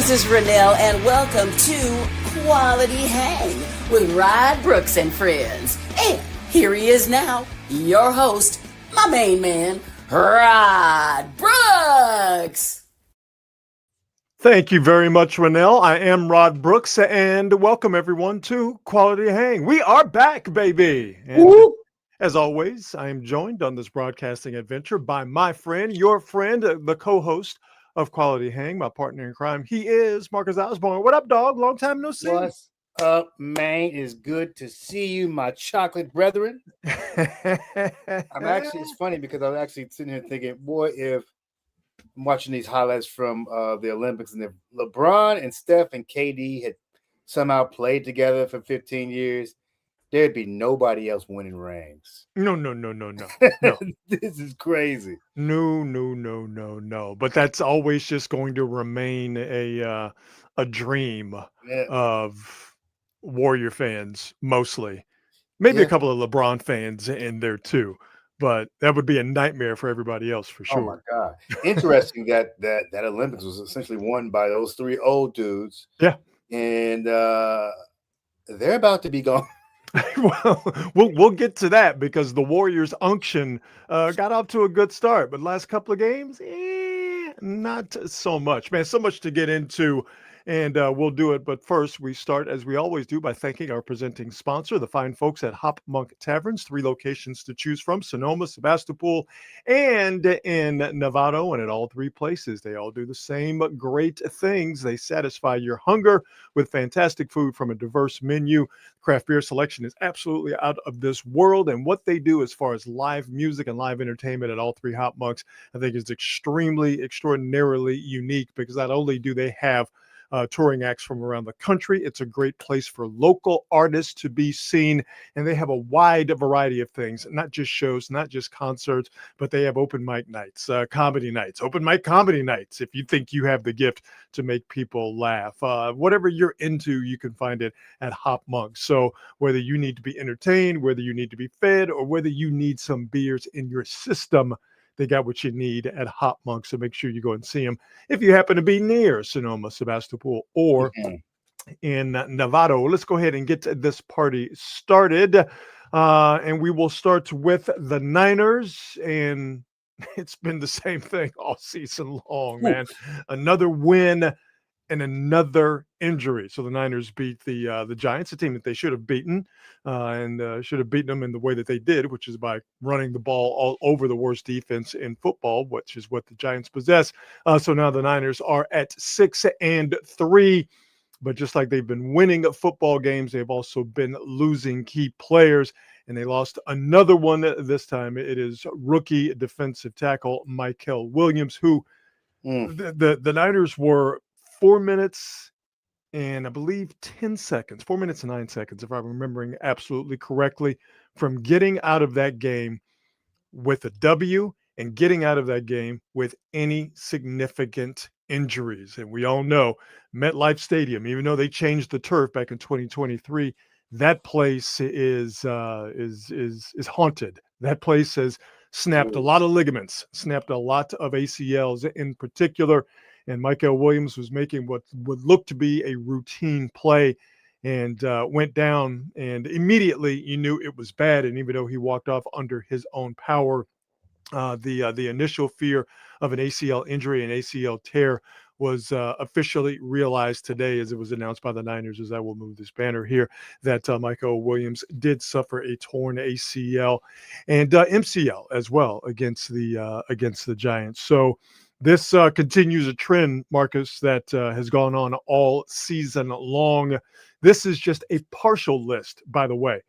This is Renelle, and welcome to Quality Hang with Rod Brooks and friends. And here he is now, your host, my main man, Rod Brooks. Thank you very much, Renelle. I am Rod Brooks, and welcome everyone to Quality Hang. We are back, baby. And as always, I am joined on this broadcasting adventure by my friend, your friend, the co-host of Quality Hang, my partner in crime. He is Marcus Osborne. What up, dog? Long time no see. What's up, man? It's good to see you, my chocolate brethren. It's funny because I was actually sitting here thinking, boy, if I'm watching these highlights from the Olympics, and if LeBron and Steph and KD had somehow played together for 15 years, there'd be nobody else winning rings. No. This is crazy. No. But that's always just going to remain a dream of Warrior fans, mostly. Maybe a couple of LeBron fans in there too, but that would be a nightmare for everybody else for sure. Oh my God! Interesting that Olympics was essentially won by those three old dudes. Yeah, and they're about to be gone. Well, we'll get to that because the Warriors' unction got off to a good start, but last couple of games, not so much, man. So much to get into, and we'll do it. But first, we start, as we always do, by thanking our presenting sponsor, the fine folks at Hop Monk Taverns. 3 locations to choose from: Sonoma, Sebastopol, and in Novato. And at all 3 places, they all do the same great things. They satisfy your hunger with fantastic food from a diverse menu. Craft beer selection is absolutely out of this world, and what they do as far as live music and live entertainment at all 3 Hop Monks, I think is extraordinarily unique, because not only do they have touring acts from around the country, it's a great place for local artists to be seen, and they have a wide variety of things, not just shows, not just concerts, but they have open mic nights, comedy nights, open mic comedy nights. If you think you have the gift to make people laugh, whatever you're into, you can find it at Hop Monk. So whether you need to be entertained, whether you need to be fed, or whether you need some beers in your system, they got what you need at Hop Monk. So make sure you go and see them if you happen to be near Sonoma, Sebastopol, or in Novato. Let's go ahead and get this party started. And we will start with the Niners. And it's been the same thing all season long, man. Another win and another injury. So the Niners beat the Giants, a team that they should have beaten, and should have beaten them in the way that they did, which is by running the ball all over the worst defense in football, which is what the Giants possess. So now the Niners are at 6-3. But just like they've been winning football games, they've also been losing key players, and they lost another one this time. It is rookie defensive tackle Michael Williams, who the Niners were 4 minutes and I believe 10 seconds, 4 minutes and 9 seconds, if I'm remembering absolutely correctly, from getting out of that game with a W and getting out of that game with any significant injuries. And we all know MetLife Stadium, even though they changed the turf back in 2023, that place is haunted. That place has snapped a lot of ligaments, snapped a lot of ACLs in particular. And Michael Williams was making what would look to be a routine play, and went down, and immediately you knew it was bad. And even though he walked off under his own power, the initial fear of an ACL injury, an ACL tear, was officially realized today, as it was announced by the Niners, as I will move this banner here, that Michael Williams did suffer a torn ACL and MCL as well against the Giants. So this continues a trend, Marcus, that has gone on all season long. This is just a partial list, by the way,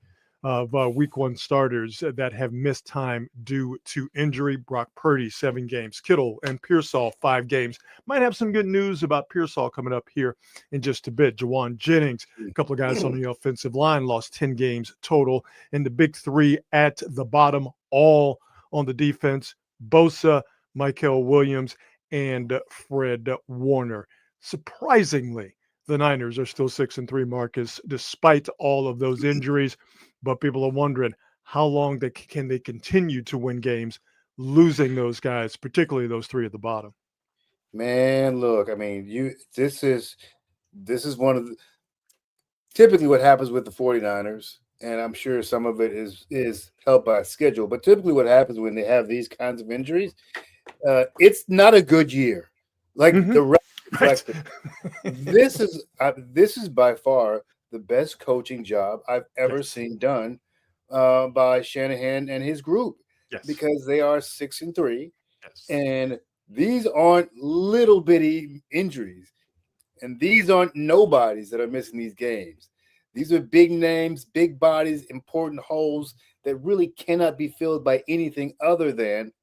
of week 1 starters that have missed time due to injury. Brock Purdy, 7 games. Kittle and Pearsall, 5 games. Might have some good news about Pearsall coming up here in just a bit. Jawan Jennings, a couple of guys on the offensive line, lost 10 games total. And the big 3 at the bottom, all on the defense: Bosa, Michael Williams, and Fred Warner. Surprisingly, the Niners are still 6-3, Marcus, despite all of those injuries. But people are wondering, how long can they continue to win games losing those guys, particularly those 3 at the bottom? Man, look, I mean, this is one of the typically what happens with the 49ers, and I'm sure some of it is helped by schedule, but typically what happens when they have these kinds of injuries, it's not a good year. Like Hmm. the record Right. reflects it. This is by far the best coaching job I've ever Yes. seen done by Shanahan and his group Yes. because they are 6-3, Yes. and these aren't little bitty injuries, and these aren't nobodies that are missing these games. These are big names, big bodies, important holes that really cannot be filled by anything other than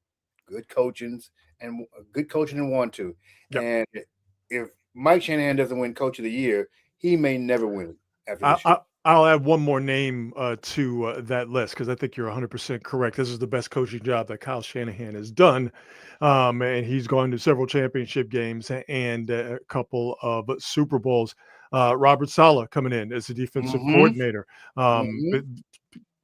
good coachings and good coaching and want to. Yep. And if Mike Shanahan doesn't win Coach of the Year, he may never win it after I, this year. I, I'll add one more name to that list because I think you're 100% correct. This is the best coaching job that Kyle Shanahan has done. And he's gone to several championship games and a couple of Super Bowls. Robert Saleh coming in as the defensive Mm-hmm. coordinator. Mm-hmm. But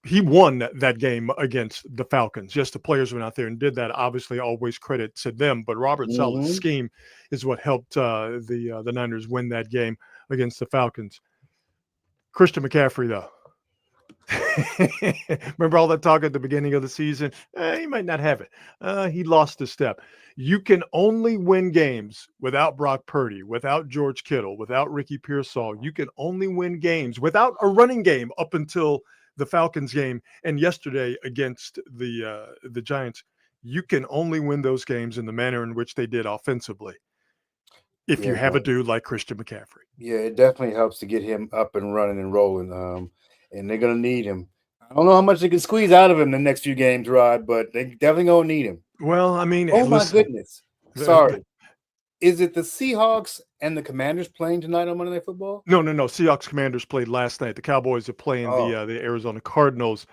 he won that game against the Falcons. Just the players went out there and did that. Obviously, always credit to them. But Robert Saleh's Mm-hmm. scheme is what helped the Niners win that game against the Falcons. Christian McCaffrey, though. Remember all that talk at the beginning of the season? He might not have it. He lost a step. You can only win games without Brock Purdy, without George Kittle, without Ricky Pearsall. You can only win games without a running game up until the Falcons game and yesterday against the Giants. You can only win those games in the manner in which they did offensively if you Yeah, have a dude like Christian McCaffrey. yeah, it definitely helps to get him up and running and rolling. And they're gonna need him. I don't know how much they can squeeze out of him the next few games, Rod, but they definitely gonna need him. Well, I mean, Oh my listen, goodness. the, Sorry. Is it the Seahawks and the Commanders playing tonight on Monday Night Football? No, no, no. Seahawks Commanders played last night. The Cowboys are playing Oh, the Arizona Cardinals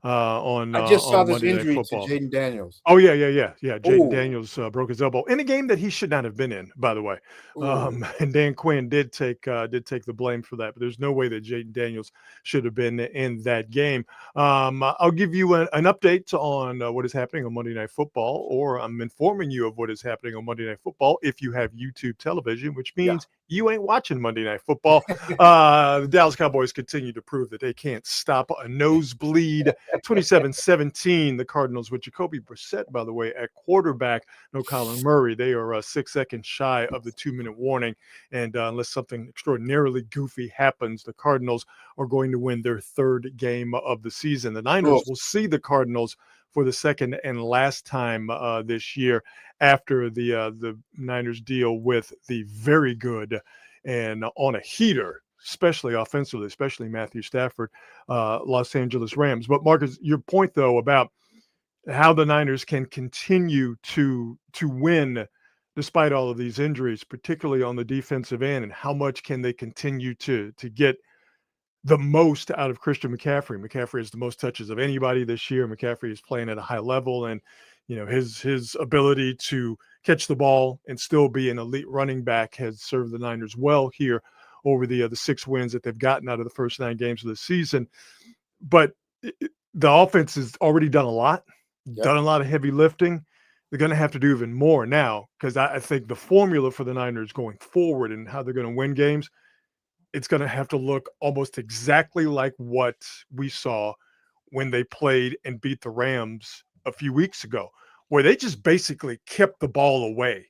I just saw on this Monday Night injury to Football. Jaden Daniels. Oh yeah, yeah, yeah, yeah. Jaden Oh, Daniels broke his elbow in a game that he should not have been in, by the way. oh, And Dan Quinn did take the blame for that, but there's no way that Jaden Daniels should have been in that game. I'll give you an update on what is happening on Monday Night Football, or I'm informing you of what is happening on Monday Night Football if you have YouTube television, which yeah. means you ain't watching Monday Night Football. The Dallas Cowboys continue to prove that they can't stop a nosebleed. 27-17, the Cardinals with Jacoby Brissett, by the way, at quarterback. No Kyler Murray. They are 6 seconds shy of the 2-minute warning. And unless something extraordinarily goofy happens, the Cardinals are going to win their third game of the season. The Oh, Niners will see the Cardinals for the second and last time this year after the Niners deal with the very good and on a heater, especially offensively, especially Matthew Stafford, Los Angeles Rams. But Marcus, your point though about how the Niners can continue to win despite all of these injuries, particularly on the defensive end, and how much can they continue to get the most out of Christian McCaffrey. McCaffrey has the most touches of anybody this year. McCaffrey is playing at a high level, and his ability to catch the ball and still be an elite running back has served the Niners well here over the 6 wins that they've gotten out of the first 9 games of the season. But the offense has already yep. done a lot of heavy lifting. They're going to have to do even more now because I think the formula for the Niners going forward and how they're going to win games, it's going to have to look almost exactly like what we saw when they played and beat the Rams a few weeks ago, where they just basically kept the ball away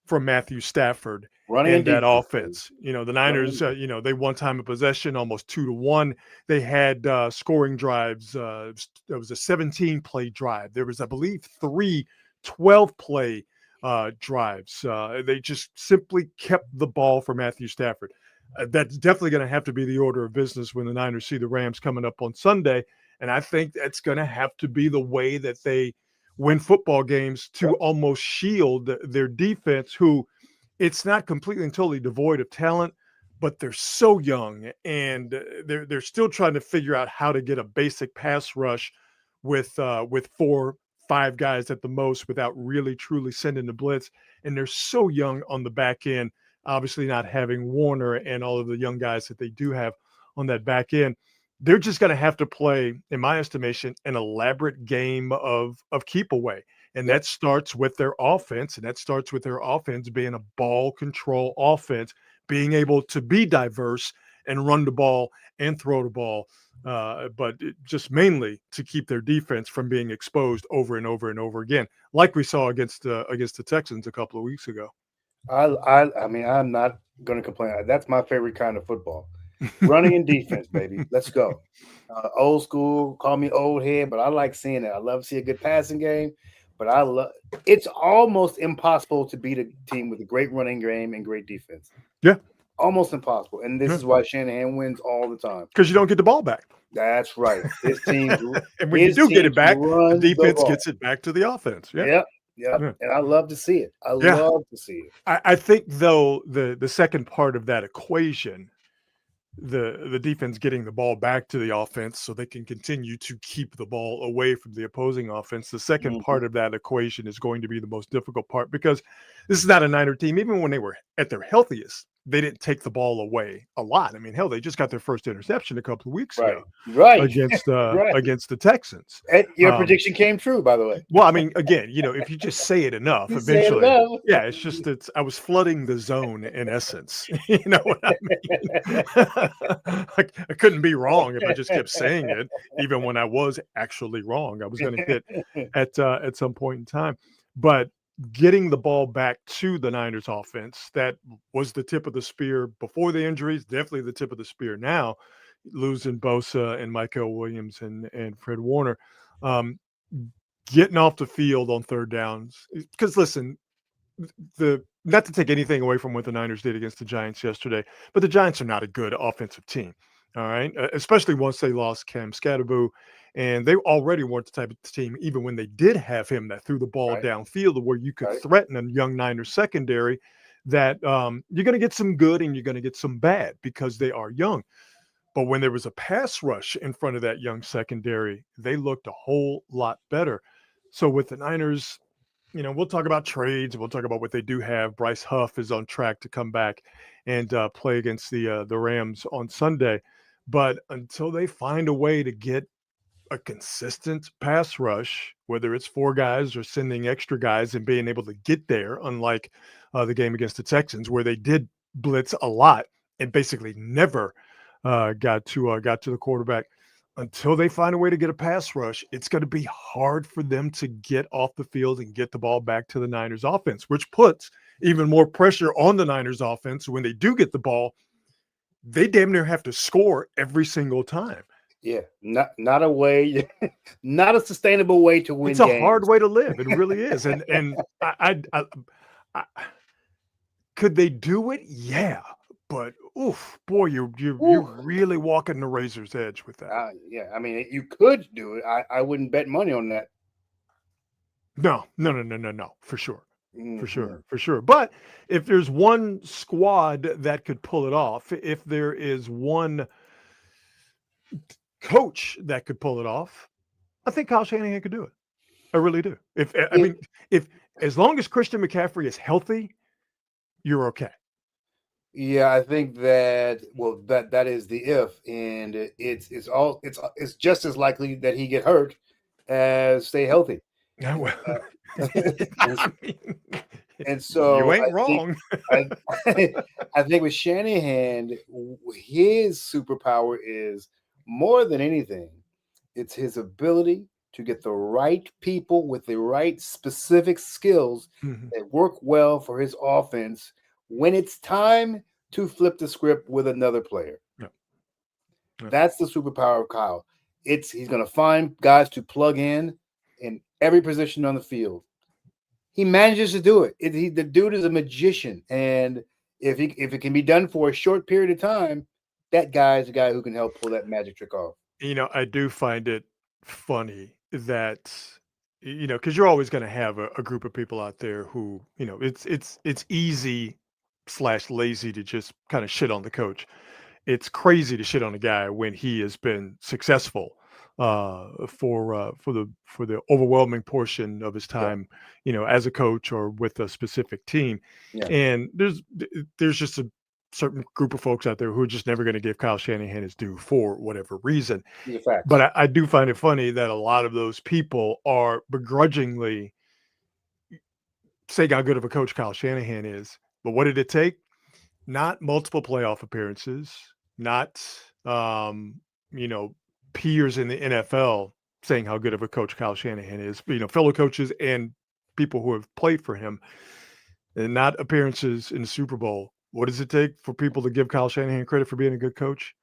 from Matthew Stafford Running and and that defense. offense. The Running. Niners, they won time of possession almost 2-1. They had scoring drives. There was a 17-play drive. There was, I believe, 3 12-play drives. They just simply kept the ball for Matthew Stafford. That's definitely going to have to be the order of business when the Niners see the Rams coming up on Sunday. And I think that's going to have to be the way that they win football games to Yep. almost shield their defense, who it's not completely and totally devoid of talent, but they're so young and they're still trying to figure out how to get a basic pass rush with 4, 5 guys at the most without really truly sending the blitz. And they're so young on the back end, obviously not having Warner and all of the young guys that they do have on that back end. They're just going to have to play, in my estimation, an elaborate game of keep away. And Yep. that starts with their offense, and that starts with their offense being a ball control offense, being able to be diverse and run the ball and throw the ball, but just mainly to keep their defense from being exposed over and over and over again, like we saw against the Texans a couple of weeks ago. I mean, I'm not going to complain. That's my favorite kind of football. Running and defense, baby. Let's go. Old school, call me old head, but I like seeing it. I love to see a good passing game, but I love it's almost impossible to beat a team with a great running game and great defense. Yeah, Almost impossible. And this is why Shanahan wins all the time. because you don't get the ball back. That's right. And when you His do get teams it back, the run the defense ball. gets it back to the offense. Yeah. Yep. Yep. Yeah. And I love to see it. I Yeah. love to see it. I think though the second part of that equation, the defense getting the ball back to the offense so they can continue to keep the ball away from the opposing offense. The second Mhm. part of that equation is going to be the most difficult part because this is not a Niner team. Even when they were at their healthiest, they didn't take the ball away a lot. I mean, hell, they just got their first interception a couple of weeks Right. ago Right. Right. against the Texans. And your prediction came true, by the way. Well, I mean, again, if you just say it enough, You say it eventually, enough. yeah, I was flooding the zone in essence. You know what I mean? I couldn't be wrong if I just kept saying it, even when I was actually wrong. I was going to hit at some point in time. But getting the ball back to the Niners offense, that was the tip of the spear before the injuries, definitely the tip of the spear now, losing Bosa and Michael Williams and Fred Warner. Getting off the field on third downs. Because listen, not to take anything away from what the Niners did against the Giants yesterday, but the Giants are not a good offensive team. All right. Especially once they lost Cam Scatterboo. And they already weren't the type of team, even when they did have him, that threw the ball Right. downfield where you could Right. threaten a young Niners secondary, that you're going to get some good and you're going to get some bad because they are young. But when there was a pass rush in front of that young secondary, they looked a whole lot better. So with the Niners, we'll talk about trades. We'll talk about what they do have. Bryce Huff is on track to come back and play against the Rams on Sunday. But until they find a way to get a consistent pass rush, whether it's four guys or sending extra guys and being able to get there, unlike the game against the Texans, where they did blitz a lot and basically never got to the quarterback. Until they find a way to get a pass rush, it's going to be hard for them to get off the field and get the ball back to the Niners offense, which puts even more pressure on the Niners offense. When they do get the ball, they damn near have to score every single time. Yeah, not a way, not a sustainable way to win. It's a games. hard way to live. It really is. And I could they do it? Yeah, but oof, boy, you're really walking the razor's edge with that. Yeah, I mean, you could do it. I wouldn't bet money on that. No, for sure. Mhm. For sure. But if there's one squad that could pull it off, if there is one coach that could pull it off, I think Kyle Shanahan could do it. I really do. If as long as Christian McCaffrey is healthy, you're okay. Yeah, I think that is the if, and it's just as likely that he get hurt as stay healthy. Yeah, well, And so you ain't wrong. I think with Shanahan, his superpower is more than anything, it's his ability to get the right people with the right specific skills that work well for his offense when it's time to flip the script with another player. Yeah. That's the superpower of Kyle. He's going to find guys to plug in every position on the field. He manages to do it. The dude is a magician, and if it can be done for a short period of time, that guy is a guy who can help pull that magic trick off. I do find it funny that because you're always going to have a group of people out there who it's easy / lazy to just kind of shit on the coach. It's crazy to shit on a guy when he has been successful for the overwhelming portion of his time, as a coach or with a specific team. Yeah. And there's just a certain group of folks out there who are just never going to give Kyle Shanahan his due for whatever reason. These are facts. But I do find it funny that a lot of those people are begrudgingly saying how good of a coach Kyle Shanahan is. But what did it take? Not multiple playoff appearances, not you know, peers in the NFL saying how good of a coach Kyle Shanahan is, fellow coaches and people who have played for him, and not appearances in the Super Bowl. What does it take for people to give Kyle Shanahan credit for being a good coach?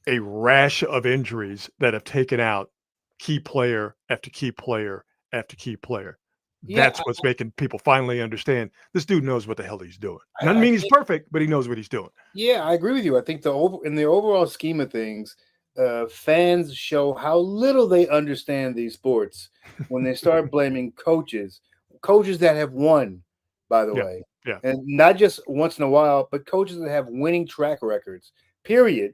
A rash of injuries that have taken out key player after key player after key player. Yeah, That's what's making people finally understand this dude knows what the hell he's doing. Doesn't I mean he's think, perfect, but he knows what he's doing. yeah, I agree with you. I think in the overall scheme of things, fans show how little they understand these sports when they start blaming coaches that have won, by the Yeah. way, Yeah. and not just once in a while, but coaches that have winning track records. Period.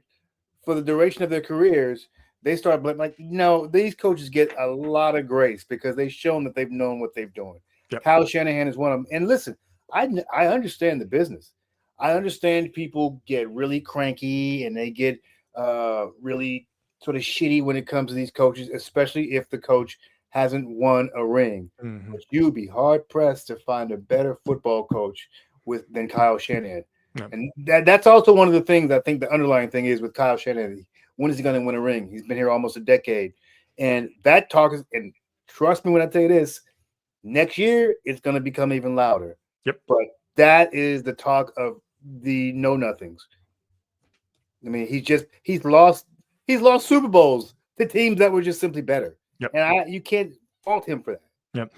For the duration of their careers, they start blaming. Like, no, these coaches get a lot of grace because they've shown that they've known what they've done. Yep. Kyle Shanahan is one of them. And listen, I understand the business. I understand people get really cranky and they get really sort of shitty when it comes to these coaches, especially if the coach hasn't won a ring. Mm-hmm. But you'd be hard pressed to find a better football coach than Kyle Shanahan. Yep. And that's also one of the things I think the underlying thing is with Kyle Shanahan. When is he going to win a ring? He's been here almost a decade. And that talk is, and trust me when I tell you this, next year it's going to become even louder. Yep. But that is the talk of the know nothings. I mean, he's lost Super Bowls to teams that were just simply better. Yep. And you can't fault him for that. Yep.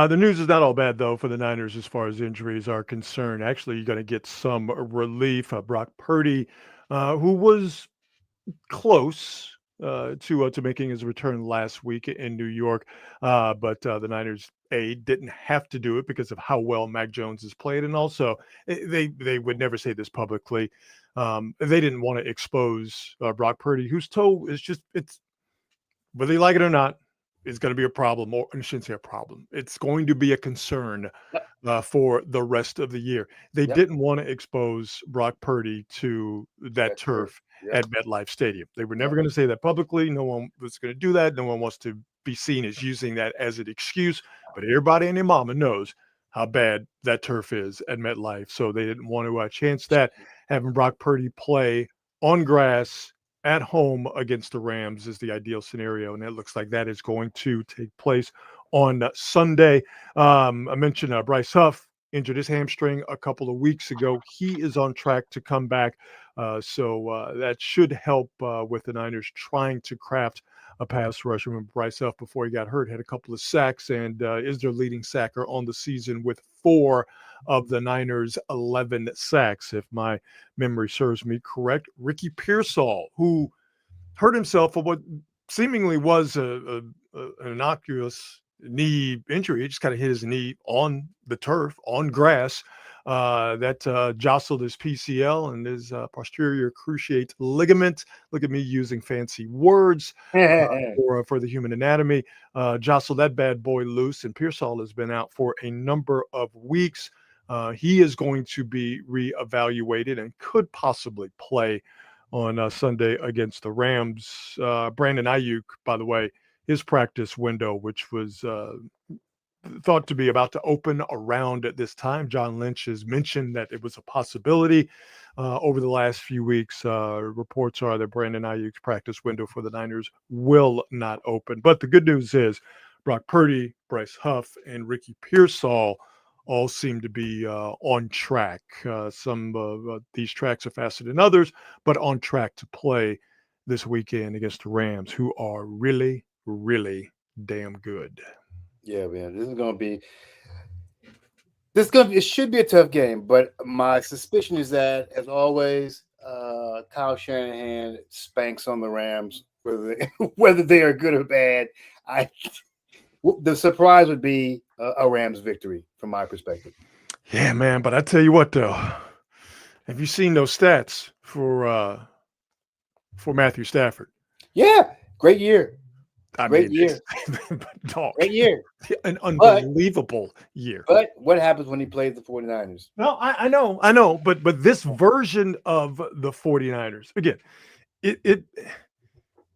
The news is not all bad, though, for the Niners as far as injuries are concerned. Actually, you're going to get some relief. Brock Purdy, who was close to making his return last week in New York, but the Niners didn't have to do it because of how well Mac Jones has played, and also they would never say this publicly. They didn't want to expose Brock Purdy, whose toe is it's whether you like it or not, is going to be a problem, or I shouldn't say a problem. It's going to be a concern for the rest of the year. They didn't want to expose Brock Purdy to that turf at MetLife Stadium. They were never going to say that publicly. No one was going to do that. No one wants to be seen as using that as an excuse. But everybody and their mama knows how bad that turf is at MetLife. So they didn't want to chance that. Having Brock Purdy play on grass at home against the Rams is the ideal scenario, and it looks like that is going to take place on Sunday. I mentioned Bryce Huff injured his hamstring a couple of weeks ago. He is on track to come back, so that should help with the Niners trying to craft a pass rush. Remember, Bryce Huff, before he got hurt, had a couple of sacks and is their leading sacker on the season with 4 of the Niners' 11 sacks, if my memory serves me correct. Ricky Pearsall, who hurt himself for what seemingly was an innocuous knee injury. He just kind of hit his knee on the turf, on grass, that jostled his PCL and his posterior cruciate ligament. Look at me using fancy words for the human anatomy. Jostled that bad boy loose, and Pearsall has been out for a number of weeks. He is going to be reevaluated and could possibly play on Sunday against the Rams. Brandon Ayuk, by the way, his practice window, which was thought to be about to open around at this time. John Lynch has mentioned that it was a possibility over the last few weeks. Reports are that Brandon Ayuk's practice window for the Niners will not open. But the good news is Brock Purdy, Bryce Huff, and Ricky Pearsall all seem to be on track. Some of these tracks are faster than others, but on track to play this weekend against the Rams, who are really, really damn good. Yeah, man, it should be a tough game, but my suspicion is that, as always, Kyle Shanahan spanks on the Rams, whether they are good or bad. The surprise would be a Rams victory, from my perspective. Yeah, man, but I tell you what, though, have you seen those stats for Matthew Stafford? Yeah, great year. Great year. Great year. An unbelievable year. But what happens when he plays the 49ers? No, I know. But this version of the 49ers, again, it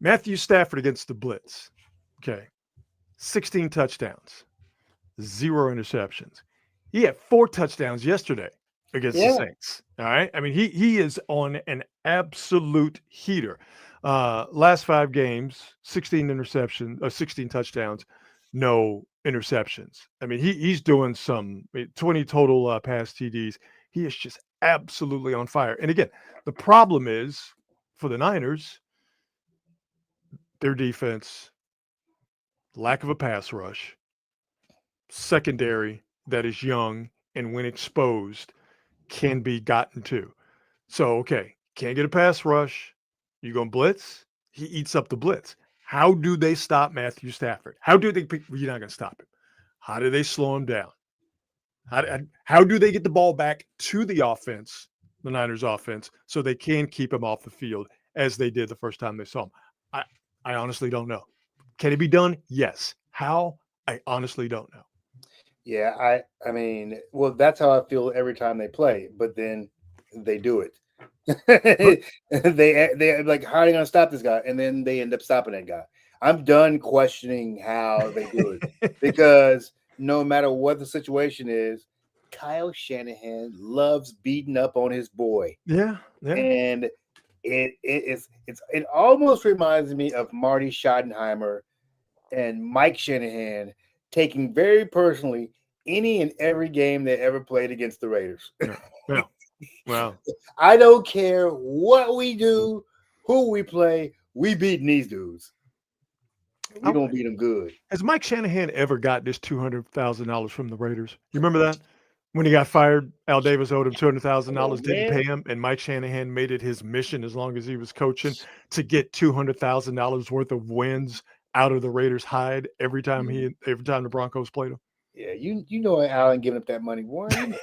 Matthew Stafford against the Blitz. Okay. 16 touchdowns, 0 interceptions. He had 4 touchdowns yesterday against the Yeah. Saints. All right. I mean, he is on an absolute heater. Last 5 games, 16 interceptions, 16 touchdowns, no interceptions. I mean, he's doing 20 total pass TDs. He is just absolutely on fire. And again, the problem is for the Niners, their defense, lack of a pass rush, secondary that is young, and when exposed can be gotten to. So, okay, can't get a pass rush. You going to blitz? He eats up the blitz. How do they stop Matthew Stafford? How do they pick? You're not going to stop him. How do they slow him down? How do they get the ball back to the offense, the Niners offense, so they can keep him off the field as they did the first time they saw him? I, I honestly don't know. Can it be done? Yes. How? I honestly don't know. Yeah, I mean, well, that's how I feel every time they play, but then they do it. They like, how are they gonna stop this guy? And then they end up stopping that guy. I'm done questioning how they do it because no matter what the situation is, Kyle Shanahan loves beating up on his boy. Yeah, yeah. And it almost reminds me of Marty Schottenheimer and Mike Shanahan taking very personally any and every game they ever played against the Raiders. Yeah. Wow. I don't care what we do, who we play, we beating these dudes. We're gonna beat them good. Has Mike Shanahan ever got this $200,000 from the Raiders? You remember that? When he got fired, Al Davis owed him $200,000, didn't pay him, and Mike Shanahan made it his mission as long as he was coaching to get $200,000 worth of wins out of the Raiders' hide every time the Broncos played him. Yeah, you know Allen giving up that money, Warren.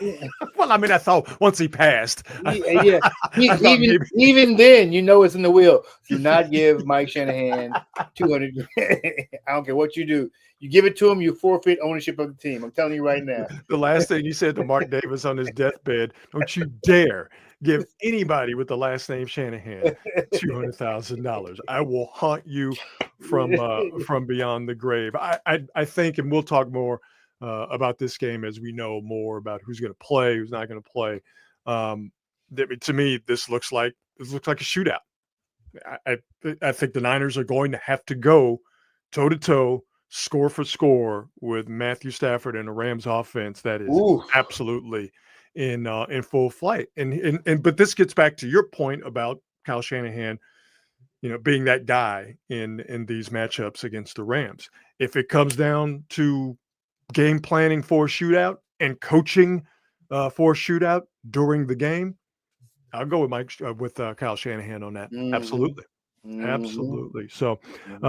Well, I mean, I thought once he passed, Yeah. I thought maybe Even then, you know it's in the will. Do not give Mike Shanahan 200. I don't care what you do. You give it to him, you forfeit ownership of the team. I'm telling you right now. the last thing you said to Mark Davis on his deathbed, don't you dare give anybody with the last name Shanahan $200,000. I will haunt you from beyond the grave. I think, and we'll talk more about this game as we know more about who's going to play, who's not going to play. To me, this looks like a shootout. I think the Niners are going to have to go toe to toe, score for score with Matthew Stafford and the Rams offense that is absolutely in full flight. And but this gets back to your point about Kyle Shanahan, being that guy in these matchups against the Rams. If it comes down to game planning for a shootout and coaching for a shootout during the game, I'll go with Kyle Shanahan on that. Mm-hmm. Absolutely. Mm-hmm. Absolutely. So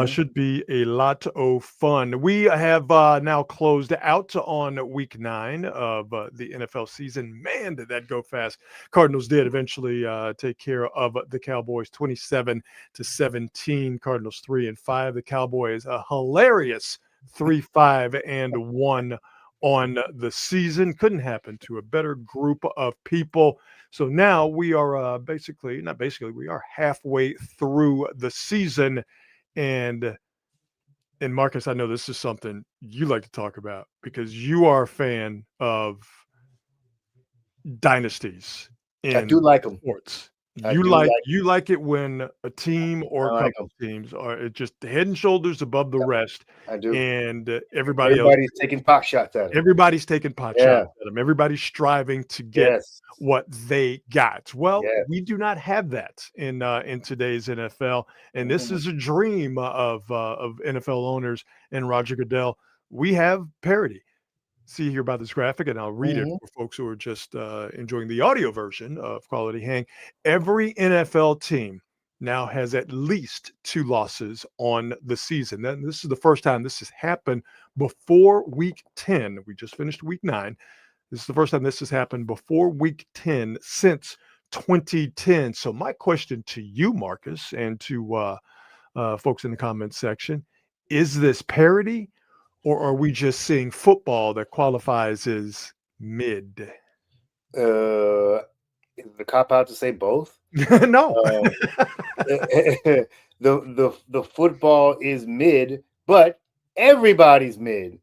should be a lot of fun. We have now closed out on week 9 of the NFL season. Man, did that go fast. Cardinals did eventually take care of the Cowboys 27-17. Cardinals 3-5. The Cowboys a hilarious 3-5-1 on the season. Couldn't happen to a better group of people. So now we are we are halfway through the season. And Marcus, I know this is something you like to talk about because you are a fan of dynasties in I do like them. sports. You like it when a team or a couple of teams are just head and shoulders above the rest. I do. And everybody's taking pot shots at them. Everybody's taking pot shots at them. Everybody's striving to get what they got. Well, we do not have that in today's NFL, and this is a dream of NFL owners and Roger Goodell. We have parity. See here by this graphic, and I'll read it for folks who are just enjoying the audio version of Quality Hang. Every NFL team now has at least 2 losses on the season. Then this is the first time this has happened before week 10. We just finished week 9. This is the first time this has happened before week 10 since 2010. So my question to you, Marcus, and to folks in the comments section, is this parity? Or are we just seeing football that qualifies as mid? The cop out to say both? No. The football is mid, but everybody's mid.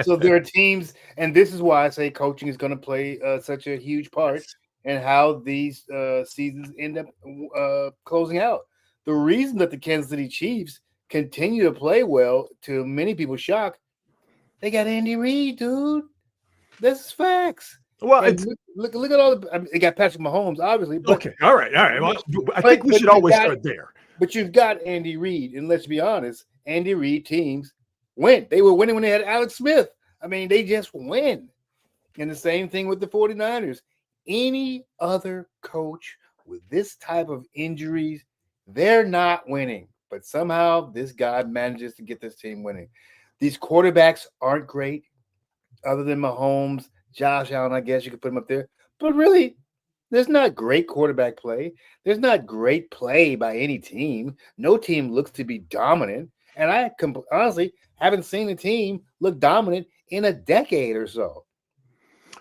So there are teams, and this is why I say coaching is going to play such a huge part in how these seasons end up closing out. The reason that the Kansas City Chiefs continue to play well, to many people's shock, they got Andy Reid, dude. This is facts. Well, And it's look at all the. I mean, they got Patrick Mahomes, obviously, but okay. All right. Well, I but think we but should you've always got start there. but you've got Andy Reid, and let's be honest, Andy Reid teams win. They were winning when they had Alex Smith. I mean, they just win. And the same thing with the 49ers. Any other coach with this type of injuries, they're not winning. But somehow this guy manages to get this team winning. These quarterbacks aren't great, other than Mahomes, Josh Allen. I guess you could put him up there. But really, there's not great quarterback play. There's not great play by any team. No team looks to be dominant. And I honestly haven't seen a team look dominant in a decade or so.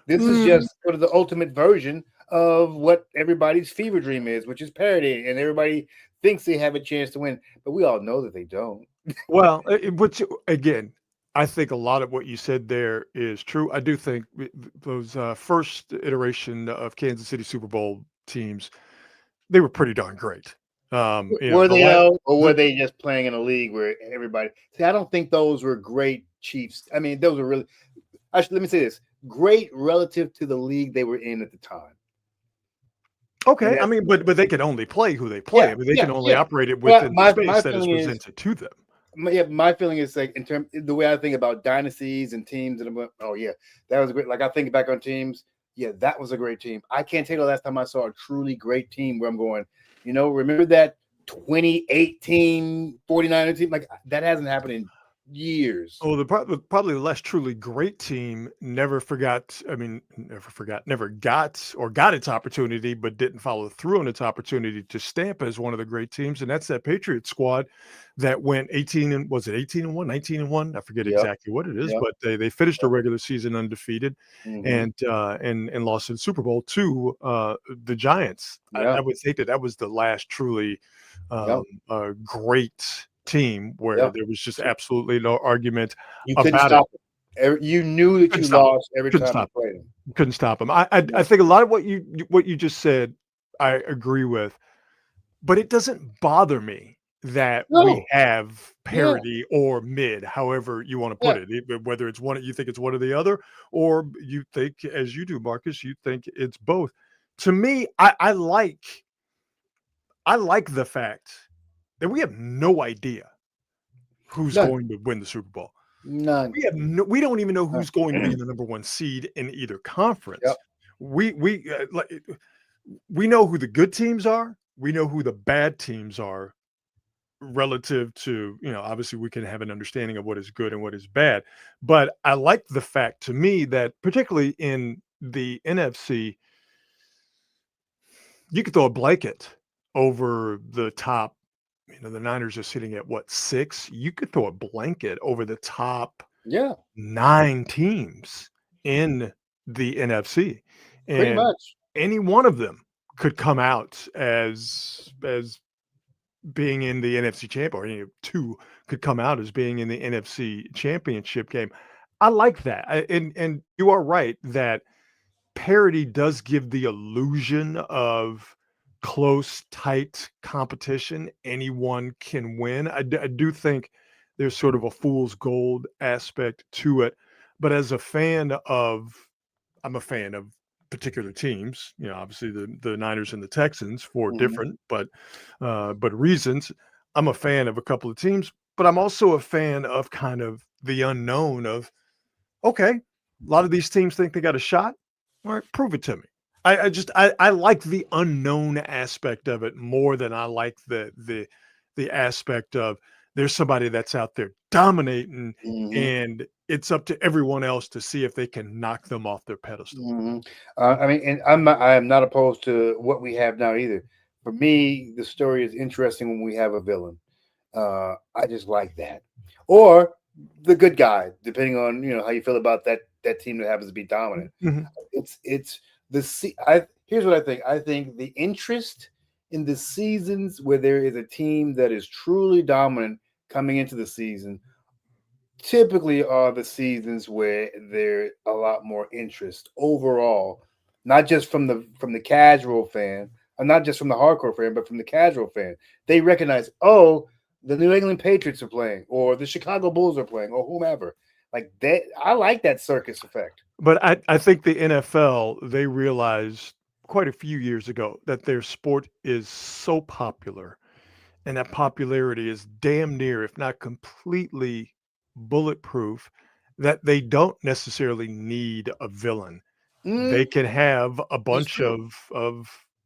This is just sort of the ultimate version of what everybody's fever dream is, which is parity. And everybody thinks they have a chance to win, but we all know that they don't. Well, which again, I think a lot of what you said there is true. I do think those first iteration of Kansas City Super Bowl teams, they were pretty darn great. Were they though, or were they just playing in a league where everybody? See, I don't think those were great Chiefs. I mean, those were really. Let me say this: great relative to the league they were in at the time. Okay, I mean, but they can only play who they play. I mean, they can only operate it within the space that is presented to them. My feeling is like the way I think about dynasties and teams, and I'm like, oh yeah, that was great. Like I think back on teams, yeah, that was a great team. I can't tell you the last time I saw a truly great team where I'm going, remember that 2018 49er team? Like that hasn't happened in years. Oh, probably the less truly great team never got or got its opportunity, but didn't follow through on its opportunity to stamp as one of the great teams. And that's that Patriot squad that went 18-1, 19-1. I forget exactly what it is, but they finished the regular season undefeated and lost in the Super Bowl to the Giants. I would think that was the last truly great team where there was just absolutely no argument about it. You knew that you lost every time you played them. Couldn't stop them. I think a lot of what you just said, I agree with, but it doesn't bother me that we have parity or mid, however you want to put it, whether it's one, you think it's one or the other, or you think, as you do, Marcus, you think it's both. To me, I like the fact that we have no idea who's going to win the Super Bowl. None. We don't even know who's going to be the number one seed in either conference. Yep. We know who the good teams are. We know who the bad teams are relative to, obviously we can have an understanding of what is good and what is bad. But I like the fact, to me, that particularly in the NFC, you could throw a blanket over the top. The Niners are sitting at 6? You could throw a blanket over the top 9 teams in the NFC. And pretty much any one of them could come out as being in the NFC champ, or any 2 could come out as being in the NFC championship game. I like that. And you are right that parity does give the illusion of close, tight competition. Anyone can win. I do think there's sort of a fool's gold aspect to it. But as I'm a fan of particular teams, obviously the Niners and the Texans for different, but reasons. I'm a fan of a couple of teams, but I'm also a fan of kind of the unknown of, okay, a lot of these teams think they got a shot. All right, prove it to me. I like the unknown aspect of it more than I like the aspect of there's somebody that's out there dominating, and it's up to everyone else to see if they can knock them off their pedestal. I mean, and I am not opposed to what we have now either. For me, the story is interesting when we have a villain. I just like that, or the good guy, depending on how you feel about that team that happens to be dominant. It's here's what I think. I think the interest in the seasons where there is a team that is truly dominant coming into the season typically are the seasons where there's a lot more interest overall, not just from the casual fan, or not just from the hardcore fan, but from the casual fan. They recognize, oh, the New England Patriots are playing, or the Chicago Bulls are playing, or whomever. Like that, I like that circus effect. But I think the NFL, they realized quite a few years ago that their sport is so popular and that popularity is damn near, if not completely bulletproof, that they don't necessarily need a villain. They Mm, can have a it's bunch true.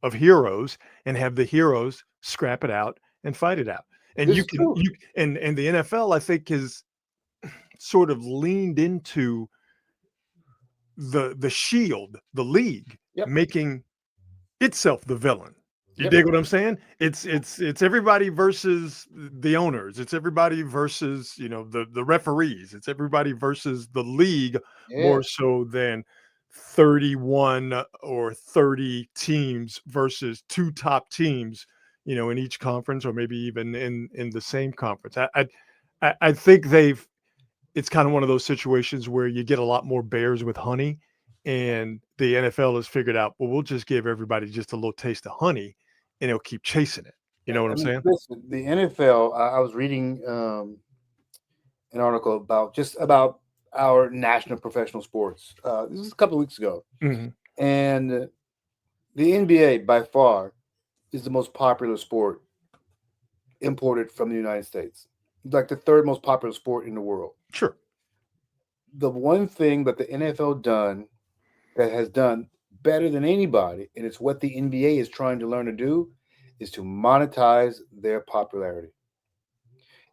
of heroes and have the heroes scrap it out and fight it out. And This you is can true. you and the NFL, I think, has sort of leaned into the shield, the league, Yep. making itself the villain. You Yep. dig what I'm saying? It's everybody versus the owners. It's everybody versus, the referees. It's everybody versus the league Yeah. more so than 31 or 30 teams versus two top teams, in each conference or maybe even in the same conference. I think it's kind of one of those situations where you get a lot more bears with honey, and the NFL has figured out, well, we'll just give everybody just a little taste of honey, and they'll keep chasing it. You know what I I'm mean, saying? listen, the NFL. I was reading an article about just about our national professional sports. This is a couple of weeks ago, Mhm. and the NBA by far is the most popular sport imported from the United States, like the third most popular sport in the world. Sure. The one thing that the NFL done that has done better than anybody, and it's what the NBA is trying to learn to do, is to monetize their popularity.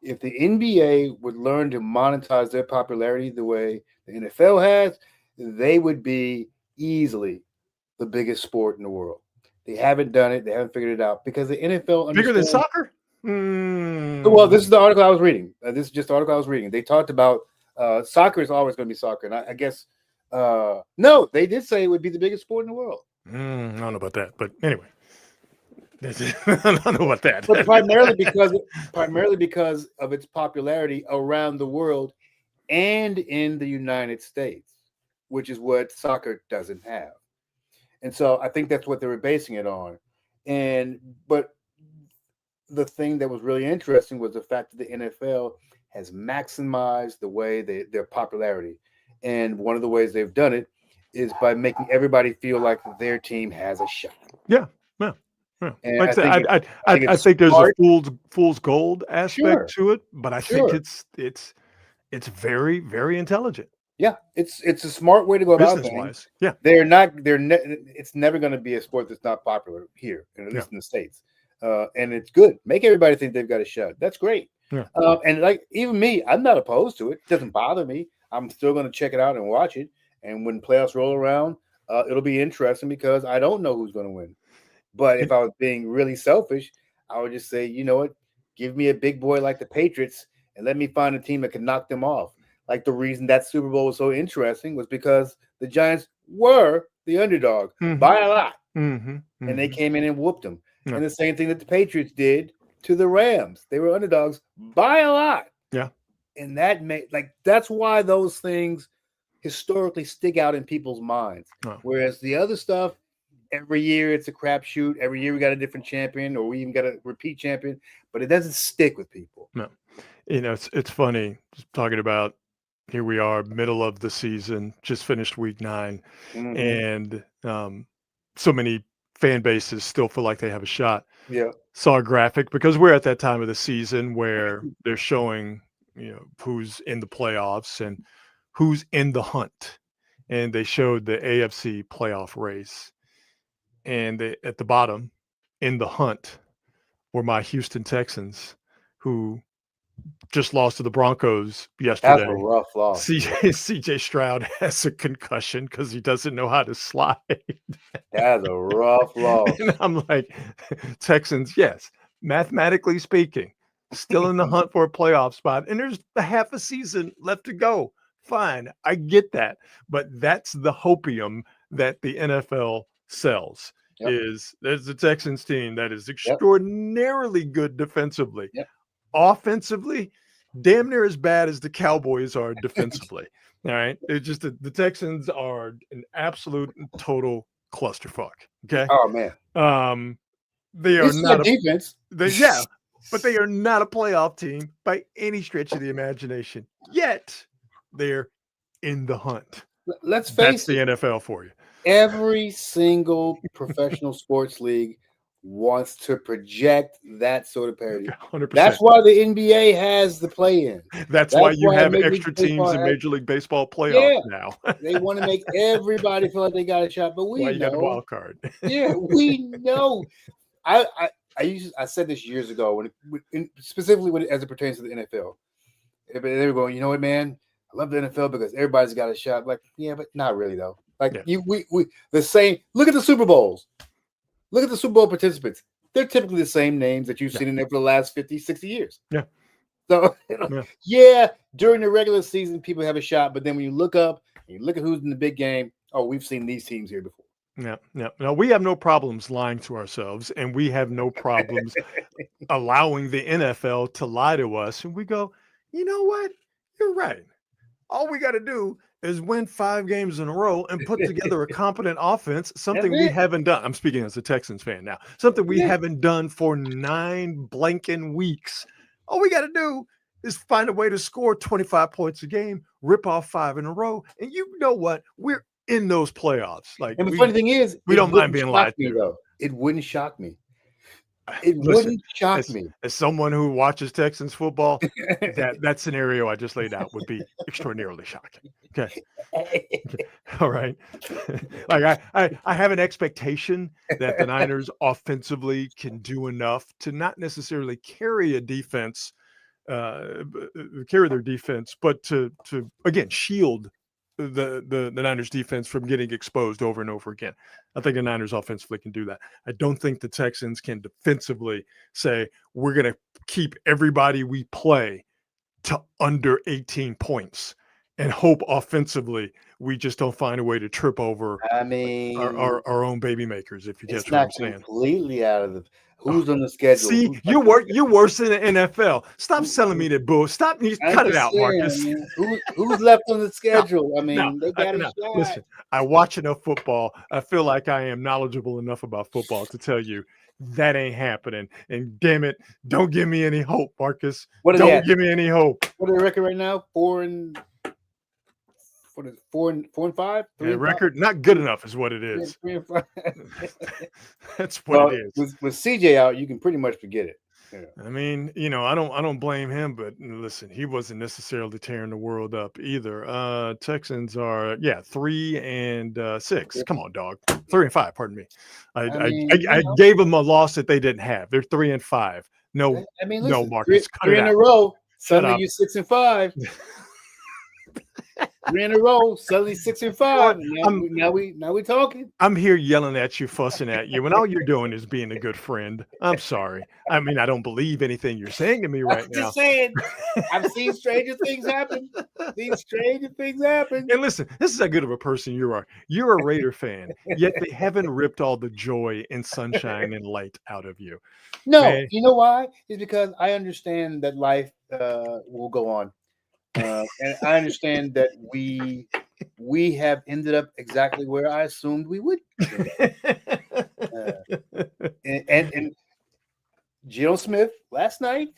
If the NBA would learn to monetize their popularity the way the NFL has, they would be easily the biggest sport in the world. They haven't done it. They haven't figured it out because the NFL Bigger than understands. soccer? Well, this Mm. is the article I was reading. This is just the article I was reading. They talked about soccer is always going to be soccer, and I guess no, they did say it would be the biggest sport in the world, I don't know about that, but anyway, I don't know about but that. primarily because of its popularity around the world and in the United States, which is what soccer doesn't have. And so I think that's what they were basing it on. And but the thing that was really interesting was the fact that the NFL has maximized the way their popularity. And one of the ways they've done it is by making everybody feel like their team has a shot. Yeah, yeah, yeah. And Like I said, I think I it's think there's a smart. fool's gold aspect Sure, to it, but I think sure. it's very, very intelligent Yeah, it's a smart way to go about business things. wise. Yeah, It's never going to be a sport that's not popular here, and at yeah, least in the states. And it's good. Make everybody think they've got a shot. That's great. yeah. And like even me, I'm not opposed to it. It doesn't bother me. I'm still going to check it out and watch it. And when playoffs roll around, it'll be interesting because I don't know who's going to win. But if It- I was being really selfish, I would just say, you know what? Give me a big boy like the Patriots and let me find a team that can knock them off. Like the reason that Super Bowl was so interesting was because the Giants were the underdog mhm, by a lot, mhm, and they mhm. came in and whooped them. Yeah, And the same thing that the Patriots did to the Rams. They were underdogs by a lot. yeah. And that made that's why those things historically stick out in people's minds. Oh, Whereas the other stuff, every year it's a crapshoot. Every year we got a different champion, or we even got a repeat champion, but it doesn't stick with people. no. It's funny just talking about here we are, middle of the season, just finished week 9, Mm-hmm. and so many fan bases still feel like they have a shot. Yeah. Saw a graphic because we're at that time of the season where they're showing, who's in the playoffs and who's in the hunt. And they showed the AFC playoff race. And at the bottom, in the hunt, were my Houston Texans, who just lost to the Broncos That's a yesterday. rough loss. CJ Stroud has a concussion because he doesn't know how to slide. That's a rough loss. And I'm like, Texans, yes, mathematically speaking, still in the hunt for a playoff spot. And there's a half a season left to go. Fine, I get that. But that's the hopium that the NFL sells. Yep. Is there's a Texans team that is Yep. extraordinarily good defensively. Yep. Offensively, damn near as bad as the Cowboys are defensively. All right. It's just the Texans are an absolute and total clusterfuck. Okay. Oh man, They are it's that not defense. yeah, but they are not a playoff team by any stretch of the imagination. Yet they're in the hunt. Let's That's face the it. NFL for you. Every single professional sports league wants to project that sort of parity. 100%. That's why the NBA has the play-in. That's why you why have Major extra League Baseball teams in has. Major League Baseball playoffs Yeah, now. they want to make everybody feel like they got a shot. But Why we you got a know, wild card. yeah, we know. I said this years ago specifically as it pertains to the NFL. They were going, you know what, man? I love the NFL because everybody's got a shot. Like, yeah, but not really though. Like Yeah. we the same. Look at the Super Bowls. Look at the Super Bowl participants. They're typically the same names that you've seen in there for the last 50, 60 years. Yeah. So, Yeah. during the regular season, people have a shot. But then when you look up and you look at who's in the big game, oh, we've seen these teams here before. Yeah. No, we have no problems lying to ourselves, and we have no problems allowing the NFL to lie to us. And we go, you know what? You're right. All we got to do is win 5 games in a row and put together a competent offense, something we haven't done. I'm speaking as a Texans fan now, something we haven't done for 9 blanking weeks. All we got to do is find a way to score 25 points a game, rip off 5 in a row. And you know what? We're in those playoffs. Like, And the funny thing is, we don't mind being lied to. Though. It wouldn't shock me. Listen, wouldn't shock me. As someone who watches Texans football, that scenario I just laid out would be extraordinarily shocking. Okay. All right. Like I have an expectation that the Niners offensively can do enough to not necessarily carry a defense, carry their defense, but to again shield the Niners defense from getting exposed over and over again. I think the Niners offensively can do that. I don't think the Texans can defensively say we're going to keep everybody we play to under 18 points and hope offensively we just don't find a way to trip over our own baby makers, if you get what I'm saying. It's not completely out of the who's on the schedule. See, you're worse than the NFL. Stop selling me that bull. Stop. Cut it out, Marcus. Who's left on the schedule? They got a shot. Listen, I watch enough football. I feel like I am knowledgeable enough about football to tell you that ain't happening. And damn it, don't give me any hope, Marcus. Don't give me any hope. What are the record right now? 4 and 5? Record not good enough is what it is. 3 and 5. That's what it is. With CJ out, you can pretty much forget it. Yeah. I mean, I don't blame him, but listen, he wasn't necessarily tearing the world up either. Texans are 3 and 6. Come on, dog. 3 and 5. Pardon me. I gave them a loss that they didn't have. They're 3 and 5. No, listen, no, Marcus. 3 in a row. Suddenly you're 6 and 5. 3 in a row, suddenly 6 and 5. Now we talking. I'm here yelling at you, fussing at you, and all you're doing is being a good friend. I'm sorry. I mean, I don't believe anything you're saying to me right now. Just saying, I've seen stranger things happen. And listen, this is how good of a person you are. You're a Raider fan, yet they haven't ripped all the joy and sunshine and light out of you. No, man. You know why? It's because I understand that life will go on. And I understand that we have ended up exactly where I assumed we would. And Geno Smith last night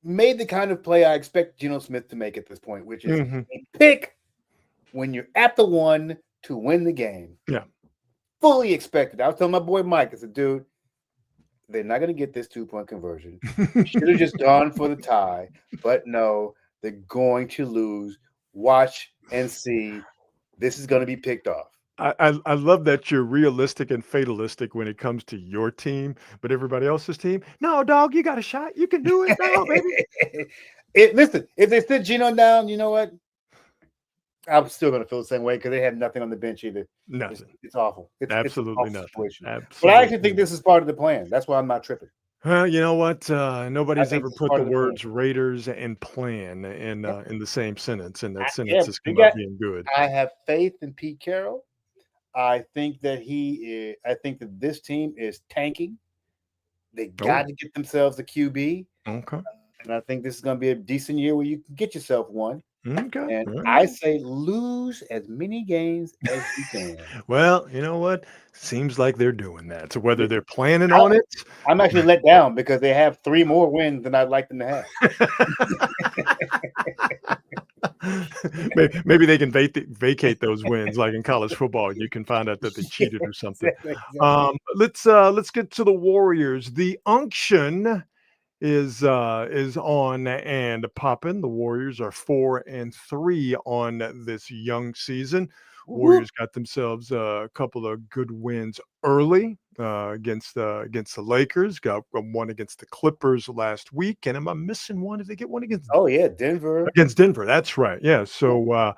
made the kind of play I expect Geno Smith to make at this point, which is a pick when you're at the 1 to win the game. Yeah. Fully expected. I was telling my boy Mike, I said, dude, they're not going to get this 2-point conversion. Should have just gone for the tie, but no. They're going to lose. Watch and see. This is going to be picked off. I love that you're realistic and fatalistic when it comes to your team, but everybody else's team, no, dog, you got a shot. You can do it now, baby. Listen, if they sit Geno down, you know what? I'm still going to feel the same way because they have nothing on the bench either. Nothing. It's awful. Absolutely nothing. Absolutely. But I actually think this is part of the plan. That's why I'm not tripping. Well, you know what? Nobody's ever put the words Raiders and plan in the same sentence, and that sentence has come out being good. I have faith in Pete Carroll. I think that this team is tanking. They got to get themselves a QB. Okay. And I think this is going to be a decent year where you can get yourself one. Okay. And All I right. say lose as many games as you can. Well, you know what? Seems like they're doing that. So whether Th- they're planning I, on it, I'm actually let down because they have 3 more wins than I'd like them to have. maybe they can vacate those wins, like in college football. You can find out that they Yeah, cheated or something. exactly. Let's get to the Warriors. The unction is on and popping. The Warriors are 4-3 on this young season. Whoop. Warriors got themselves a couple of good wins early against the Lakers. Got one against the Clippers last week. And am I missing one? Did they get one Oh yeah, Denver. against Denver? That's right. Yeah. So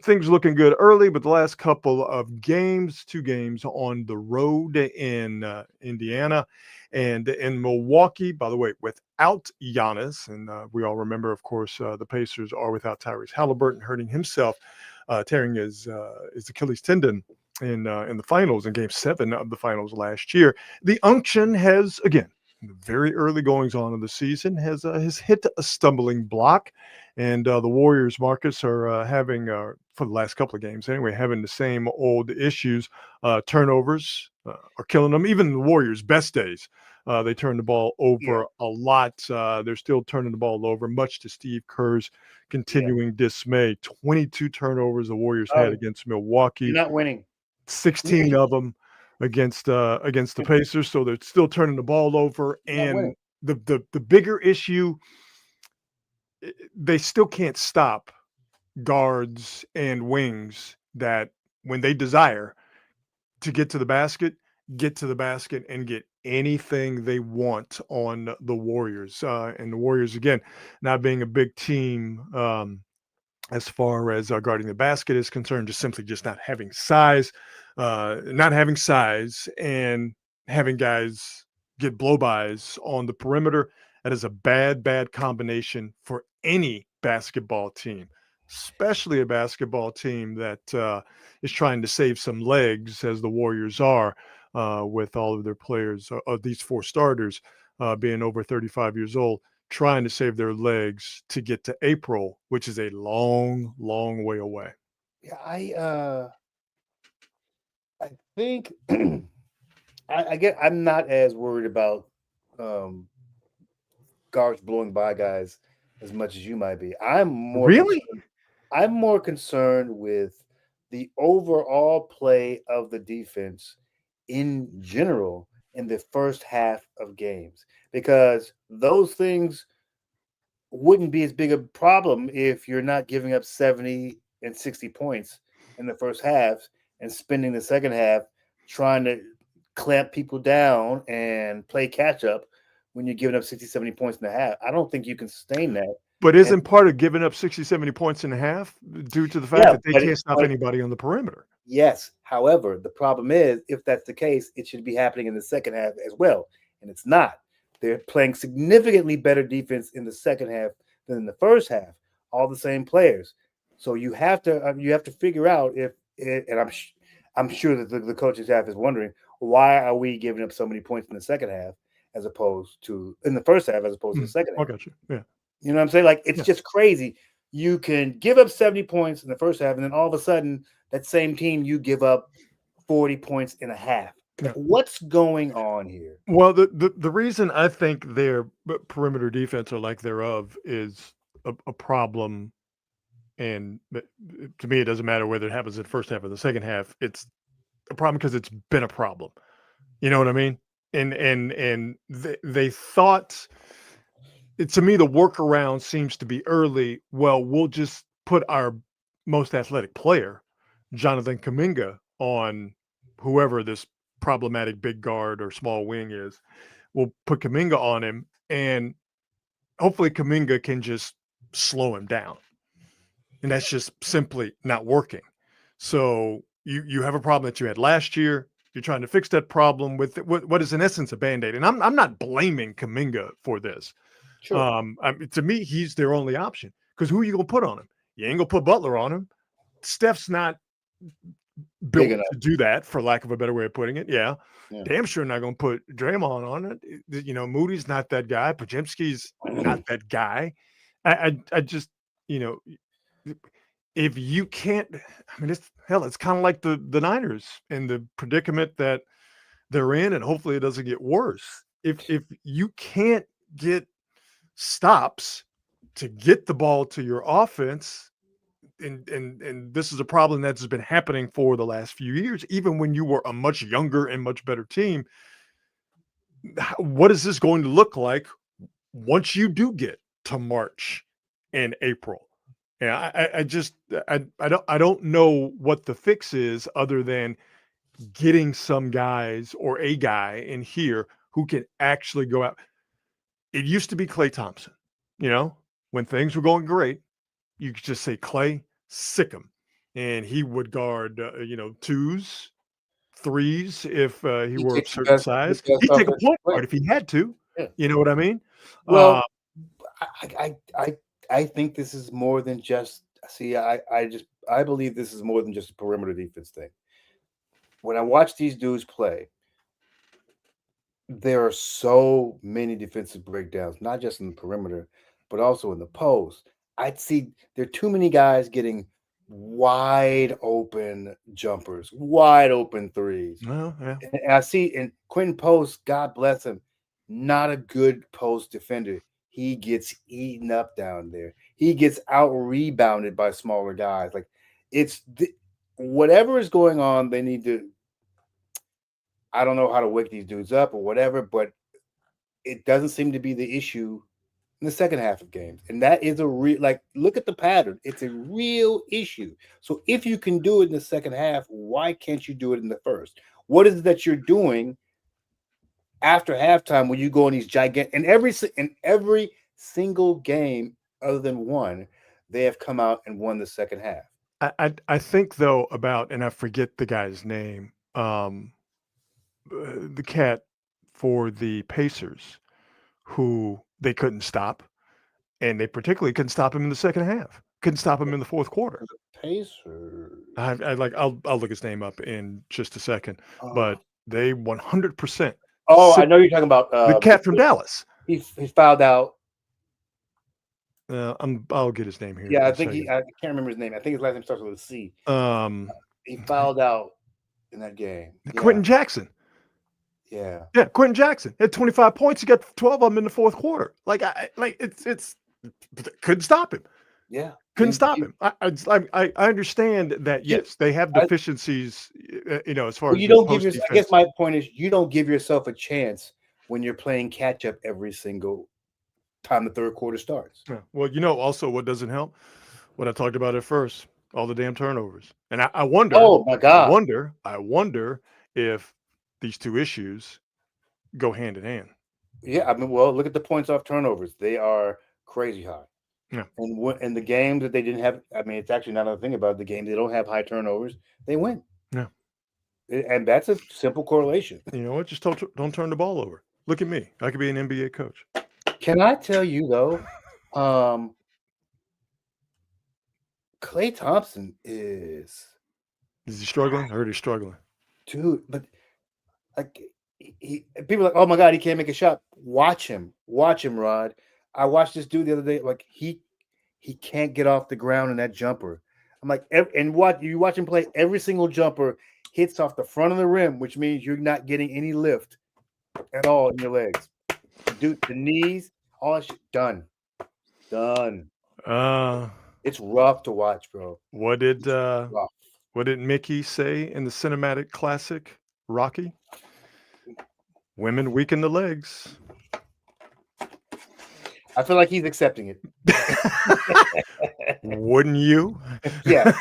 things looking good early, but the last couple of games, 2 games on the road in Indiana and in Milwaukee, by the way, without Giannis. And we all remember, of course, the Pacers are without Tyrese Halliburton, hurting himself, tearing his Achilles tendon in the finals, in Game 7 of the finals last year. The unction has, again, the very early goings on of the season, has hit a stumbling block. And the Warriors, Marcus, are having, for the last couple of games anyway, having the same old issues. Turnovers are killing them. Even the Warriors' best days, they turn the ball Yeah, over a lot. They're still turning the ball over, much to Steve Kerr's yeah. continuing dismay. 22 turnovers the Warriors had Oh, against you're Milwaukee, not winning. 16 of them against the Pacers. So they're still turning the ball over. You're not winning. And the bigger issue, they still can't stop guards and wings that, when they desire to get to the basket and get anything they want on the Warriors. And the Warriors, again, not being a big team, as far as guarding the basket is concerned, just not having size, and having guys get blow-bys on the perimeter. That is a bad combination for any basketball team, especially a basketball team that is trying to save some legs, as the Warriors are, with all of their players, these 4 starters, being over 35 years old, trying to save their legs to get to April, which is a long, long way away. Yeah, I think I get I'm not as worried about um guards blowing by guys as much as you might be. Really? I'm more concerned with the overall play of the defense in general in the first half of games, because those things wouldn't be as big a problem if you're not giving up 70 and 60 points in the first half and spending the second half trying to clamp people down and play catch up when you're giving up 60, 70 points in the half. I don't think you can sustain that. But And isn't part of giving up 60, 70 points in a half due to the fact yeah, that they can't stop but anybody on the perimeter? yes. However, the problem is, if that's the case, it should be happening in the second half as well. And it's not. They're playing significantly better defense in the second half than in the first half. All the same players. So you have to figure out if and I'm sure that the coaching staff is wondering, why are we giving up so many points in the second half as opposed to in the first half as opposed to the Mm, second I half. got you. Yeah. You know what I'm saying? Like, it's Yeah. just crazy. You can give up 70 points in the first half, and then all of a sudden, that same team, you give up 40 points in a half. Like, Yeah. what's going on here? Well, the reason I think their perimeter defense, or lack thereof, is a problem, and to me, it doesn't matter whether it happens in the first half or the second half. It's a problem because it's been a problem. You know what I mean? And they thought, to me, the workaround seems to be early. Well, we'll just put our most athletic player, Jonathan Kaminga, on whoever this problematic big guard or small wing is. We'll put Kaminga on him, and hopefully Kaminga can just slow him down. And that's just simply not working. So you have a problem that you had last year. You're trying to fix that problem with what is in essence a band-aid. And I'm not blaming Kaminga for this. Sure. To me, he's their only option, because who are you gonna put on him? You ain't gonna put Butler on him. Steph's not Big built enough. to do that, for lack of a better way of putting it. Yeah. Yeah. Damn sure not going to put Draymond on it. Moody's not that guy. Pajemski's not that guy. I just, you know, if you can't, I mean, it's kind of like the Niners and the predicament that they're in, and hopefully it doesn't get worse. If you can't get stops to get the ball to your offense, and this is a problem that's been happening for the last few years, even when you were a much younger and much better team. What is this going to look like once you do get to March and April? Yeah, I don't know what the fix is other than getting some guys or a guy in here who can actually go out. It used to be Klay Thompson, when things were going great, you could just say, Klay, sick him. And he would guard, twos, threes if he He were of takes the certain best, the size. best He'd take a offensive point player. guard if he had to. Yeah. You know what I mean? Well, I think this is more than just. See, I believe this is more than just a perimeter defense thing. When I watch these dudes play, there are so many defensive breakdowns, not just in the perimeter, but also in the post. I'd see there are too many guys getting wide open jumpers, wide open threes. Well, yeah. And I see, and Quentin Post, God bless him, not a good post defender. He gets eaten up down there. He gets out rebounded by smaller guys. Like whatever is going on, they need to. I don't know how to wake these dudes up or whatever, but it doesn't seem to be the issue in the second half of games. And that is a real, look at the pattern. It's a real issue. So if you can do it in the second half, why can't you do it in the first? What is it that you're doing after halftime when you go on these gigantic, in every single game other than one, they have come out and won the second half. I think though about, and I forget the guy's name, the cat for the Pacers, who they couldn't stop, and they particularly couldn't stop him in the second half. Couldn't stop him in the fourth quarter. Pacers. I'll look his name up in just a second, but they 100%. I know you're talking about the cat from Dallas. He fouled out. I'll get his name here. Yeah, I can't remember his name. I think his last name starts with a C. He fouled out in that game. Quentin Jackson. Yeah, Quentin Jackson had 25 points. He got 12 of them in the fourth quarter. It's couldn't stop him. Yeah, couldn't stop him. I understand that. Yes, they have deficiencies. As far as you don't give yourself. I guess my point is you don't give yourself a chance when you're playing catch up every single time the third quarter starts. Yeah. Well, also what doesn't help, what I talked about at first, all the damn turnovers. And I wonder. Oh my God! I wonder if these two issues go hand in hand. Yeah, I mean, well, look at the points off turnovers; they are crazy high. Yeah, and the games that they didn't have, I mean, it's actually not a thing about the games they don't have high turnovers, they win. Yeah, and that's a simple correlation. You know what? Just don't turn the ball over. Look at me; I could be an NBA coach. Can I tell you though, Klay Thompson is he struggling? I heard he's struggling, dude. But people are like, oh my God, he can't make a shot. Watch him, Rod. I watched this dude the other day. Like he can't get off the ground in that jumper. I'm like, you watch him play. Every single jumper hits off the front of the rim, which means you're not getting any lift at all in your legs. Dude, the knees, all that shit, done. It's rough to watch, bro. What did Mickey say in the cinematic classic Rocky? Women weaken the legs. I feel like he's accepting it. Wouldn't you? Yeah.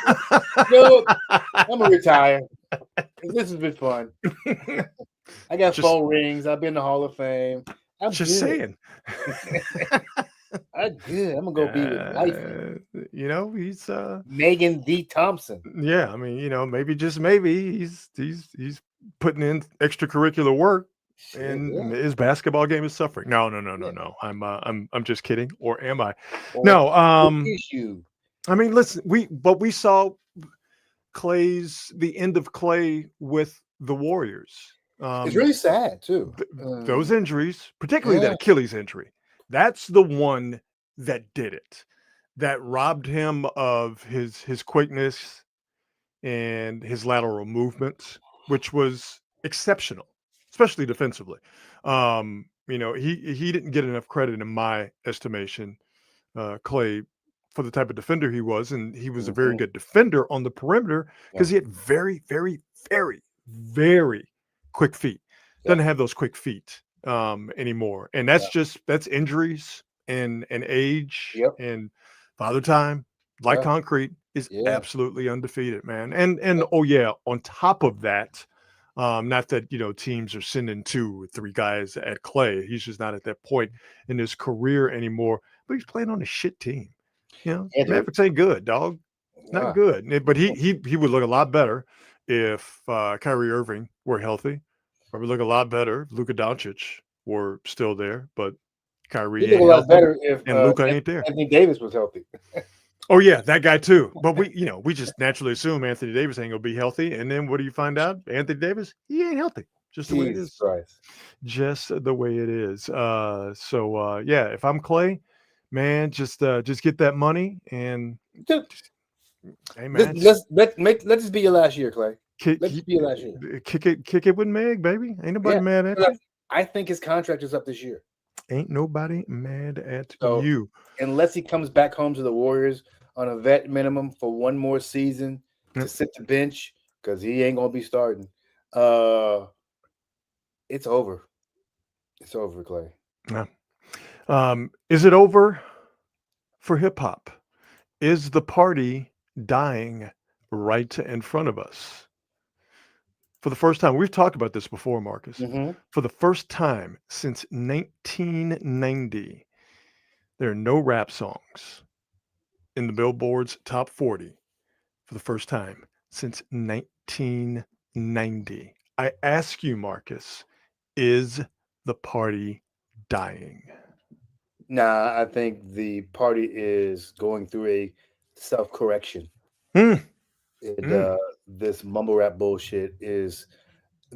I'm gonna retire. This has been fun. I got 4 rings. I've been to Hall of Fame. I'm just good. saying. I'm good. I'm gonna go be with life. He's Megan D. Thompson. Yeah, I mean, maybe just maybe he's putting in extracurricular work. And his basketball game is suffering. No. I'm just kidding. Or am I? No. Issue. I mean, listen. We saw the end of Clay with the Warriors. It's really sad too. Those injuries, particularly that Yeah. Achilles injury, that's the one that did it. That robbed him of his quickness and his lateral movements, which was exceptional, especially defensively. He didn't get enough credit in my estimation, Clay, for the type of defender he was, and he was a very Mhm. good defender on the perimeter because he Yeah. had very, very, very, very quick feet. Yeah. Doesn't have those quick feet anymore, and Yeah. that's injuries and age Yep. and father time. Like Yeah. concrete is Yeah. absolutely undefeated, man. And oh yeah, on top of that, not that teams are sending 2 or 3 guys at Clay. He's just not at that point in his career anymore. But he's playing on a shit team. Yeah, dude. Mavericks ain't good, dog. Not Yeah. good. But he would look a lot better if Kyrie Irving were healthy. Or would look a lot better if Luka Doncic were still there. But He'd Kyrie look a ain't lot healthy, better if and Luka ain't there. Anthony Davis was healthy. Oh yeah, that guy too. But we just naturally assume Anthony Davis ain't gonna be healthy, and then what do you find out? Anthony Davis, he ain't healthy. Just the way it Jesus is. Christ. Just the way it is. Yeah, if I'm Clay, man, just get that money and Dude, hey man, let this be your last year, Clay. kick, Let this be your last year. kick it with Meg, baby. Ain't nobody Yeah. mad at you. I think his contract is up this year. Ain't nobody mad at So you. unless he comes back home to the Warriors on a vet minimum for one more season to sit the bench, because he ain't gonna be starting. It's over. It's over, Clay. Yeah. Is it over for hip hop? Is the party dying right in front of us? For the first time, we've talked about this before, Marcus. Mm-hmm. For the first time since 1990, there are no rap songs in the Billboard's top 40 for the first time since 1990. I ask you, Marcus, is the party dying? Nah, I think the party is going through a self-correction. Mm. This mumble rap bullshit is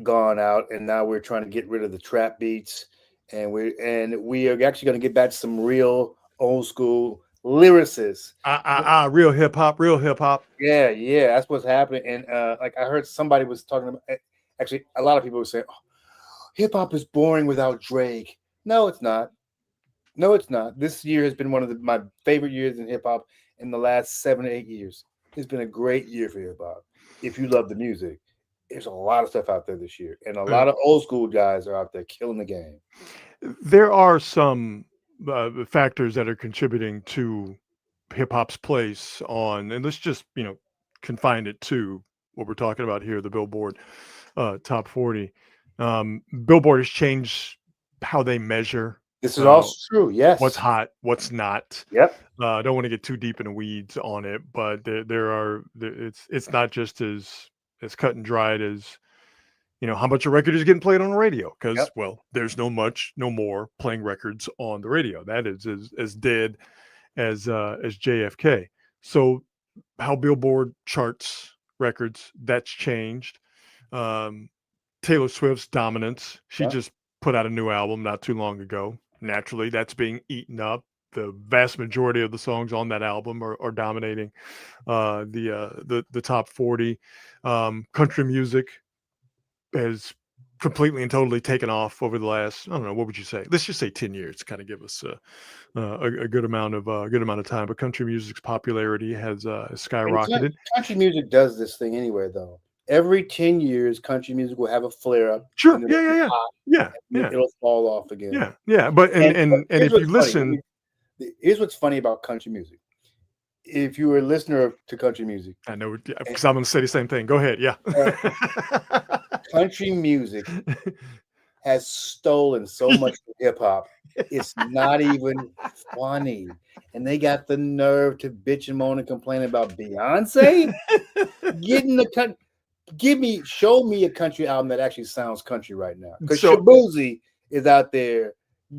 gone out, and now we're trying to get rid of the trap beats, and we are actually going to get back to some real old school lyricists. Real hip hop, real hip hop. Yeah, that's what's happening. And like I heard somebody was talking about, actually a lot of people were saying, oh, hip hop is boring without Drake. No, it's not. No, it's not. This year has been one of my favorite years in hip hop in the last 7 or 8 years. It's been a great year for hip hop. If you love the music, there's a lot of stuff out there this year, and a lot of old school guys are out there killing the game. There are some factors that are contributing to hip hop's place on, and let's just confine it to what we're talking about here, the Billboard top 40. Billboard has changed how they measure. This is also true. Yes. What's hot, what's not. Yep. I don't want to get too deep in the weeds on it, but it's not just as cut and dried as how much a record is getting played on the radio, because there's no more playing records on the radio. That is as dead as JFK. So how Billboard charts records, that's changed. Taylor Swift's dominance. She just put out a new album not too long ago. Naturally, that's being eaten up. The vast majority of the songs on that album are dominating the top 40. Country music has completely and totally taken off over the last, I don't know, what would you say? Let's just say 10 years to kind of give us a good amount of time. But country music's popularity has skyrocketed. Country music does this thing anyway, though. Every 10 years, country music will have a flare up. Sure. Yeah. It'll fall off again. Yeah. But and if you listen, here's what's funny about country music. If you were a listener to country music, I know, because I'm going to say the same thing. Go ahead. Yeah. Country music has stolen so much from hip hop. It's not even funny. And they got the nerve to bitch and moan and complain about Beyonce getting the country. Show me a country album that actually sounds country right now. Because Shaboozey is out there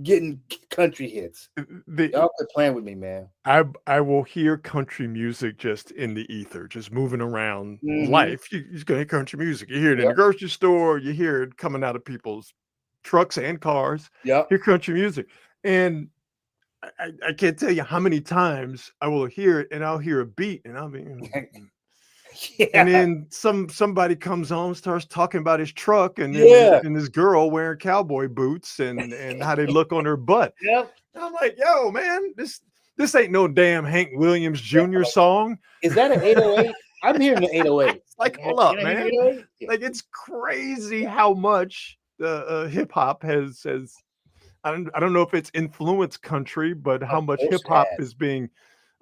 getting country hits. The Y'all quit playing with me, man. I will hear country music just in the ether, just moving around Mm-hmm. life. You just gonna hear country music. You hear it in the Yep. grocery store. You hear it coming out of people's trucks and cars. Yep. Hear country music, and I can't tell you how many times I will hear it, and I'll hear a beat, and I'll be. And Yeah. then somebody comes home, starts talking about his truck, and then Yeah. this girl wearing cowboy boots and how they look on her butt. Yep. I'm like, yo, man, this ain't no damn Hank Williams Jr. song. Is that an 808? I'm hearing the 808. It's like, hold Can up, I hear the man. 808? Yeah. Like, it's crazy how much hip hop has. I don't know if it's influenced country, but how Of much course hip it hop has. is being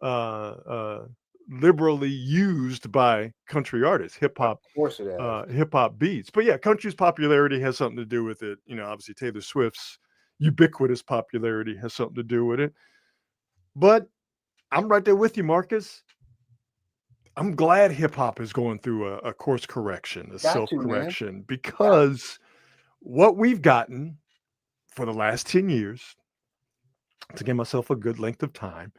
uh, uh, liberally used by country artists, Of course it has. hip hop beats. But yeah, country's popularity has something to do with it. You know, obviously Taylor Swift's ubiquitous popularity has something to do with it. But I'm right there with you, Marcus. I'm glad hip hop is going through a course correction, a Got self to, man. correction, Got because what we've gotten for the last 10 years, to give myself a good length of time,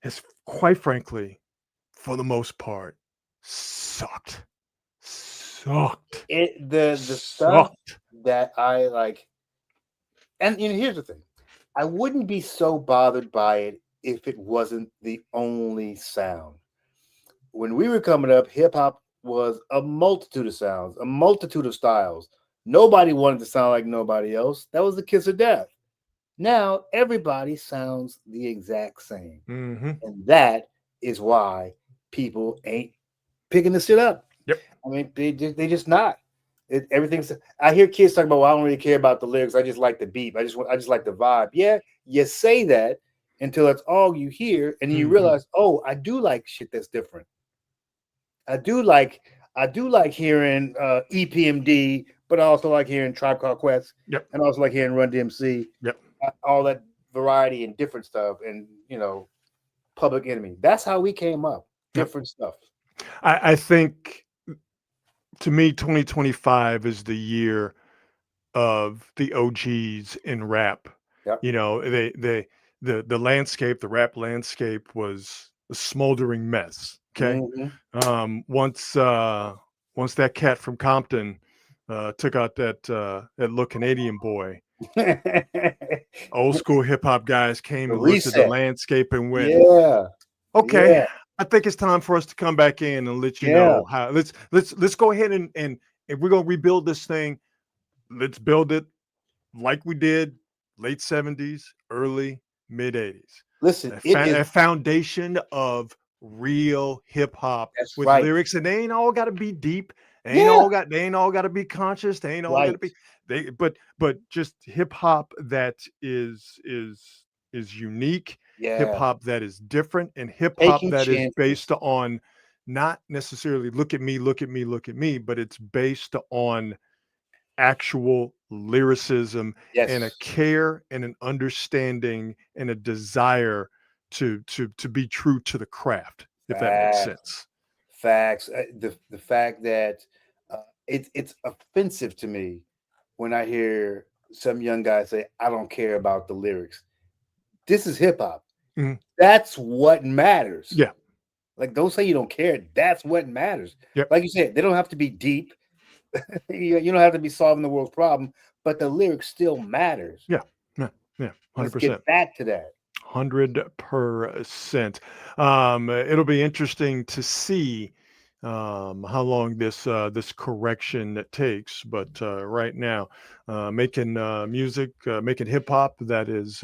has quite frankly, for the most part, sucked. Sucked. the stuff Sucked. that I like. And here's the thing. I wouldn't be so bothered by it if it wasn't the only sound. When we were coming up, hip hop was a multitude of sounds, a multitude of styles. Nobody wanted to sound like nobody else. That was the kiss of death. Now everybody sounds the exact same. Mm-hmm. And that is why people ain't picking this shit up. Yep. I mean, they just not. Everything's. I hear kids talking about, well, I don't really care about the lyrics. I just like the beat. I just like the vibe. Yeah, you say that until that's all you hear, and then you Mm-hmm. realize, oh, I do like shit that's different. I do like hearing EPMD, but I also like hearing Tribe Called Quest, Yep. and I also like hearing Run DMC, Yep. all that variety and different stuff, and Public Enemy. That's how we came up. Yep. Different stuff. I think to me, 2025 is the year of the OGs in rap. Yep. You know, the landscape, the rap landscape was a smoldering mess. Okay. Once that cat from Compton took out that little Canadian boy, old school hip hop guys came The and looked at the reset. landscape and went, Yeah. okay, Yeah. I think it's time for us to come back in and let you Yeah. know how. Let's go ahead and if we're gonna rebuild this thing, let's build it like we did late 70s, early mid 80s. Listen, A foundation of real hip hop that's with right. lyrics, and they ain't all got to be deep. Yeah. They ain't all got to be conscious. They ain't all got to Right. be but just hip hop that is unique, hip Yeah. hop that is different, and hip hop Taking that is chances. based on not necessarily look at me, look at me, look at me, but it's based on actual lyricism and a Yes. care and an understanding and a desire to be true to the craft, if that makes Facts. sense. Facts. The fact that it's offensive to me when I hear some young guy say, "I don't care about the lyrics." This is hip hop. Mhm. That's what matters. Yeah. Like, don't say you don't care. That's what matters. Yep. Like you said, they don't have to be deep. You don't have to be solving the world's problem, but the lyrics still matters. Yeah. Yeah. Yeah. Let's 100%. get back to that. 100%. It'll be interesting to see how long this correction takes. But right now, making music, making hip hop that is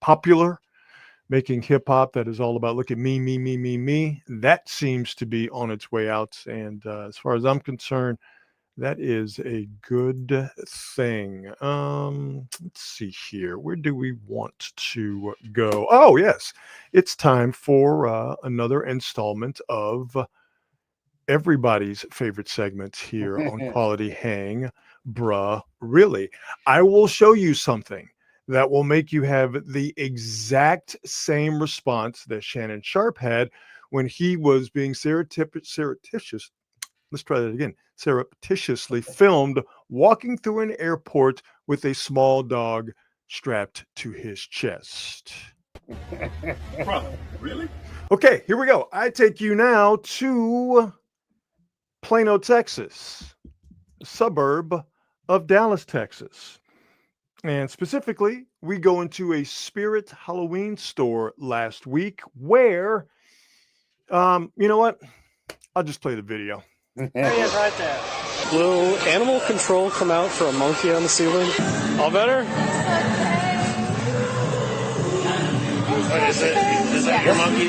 popular, making hip hop that is all about look at me, me, me, me, me. That seems to be on its way out. And as far as I'm concerned, that is a good thing. Let's see here. Where do we want to go? Oh, yes. It's time for another installment of everybody's favorite segment here on Quality Hang. Bruh, really. I will show you something that will make you have the exact same response that Shannon Sharp had when he was being surreptitious. Let's try that again. Surreptitiously filmed walking through an airport with a small dog strapped to his chest. Bro, really? Okay, here we go. I take you now to Plano, Texas, a suburb of Dallas, Texas. And specifically, we go into a Spirit Halloween store last week where, you know what? I'll just play the video. There he is right there. Will animal control come out for a monkey on the ceiling? All better? Is that your monkey?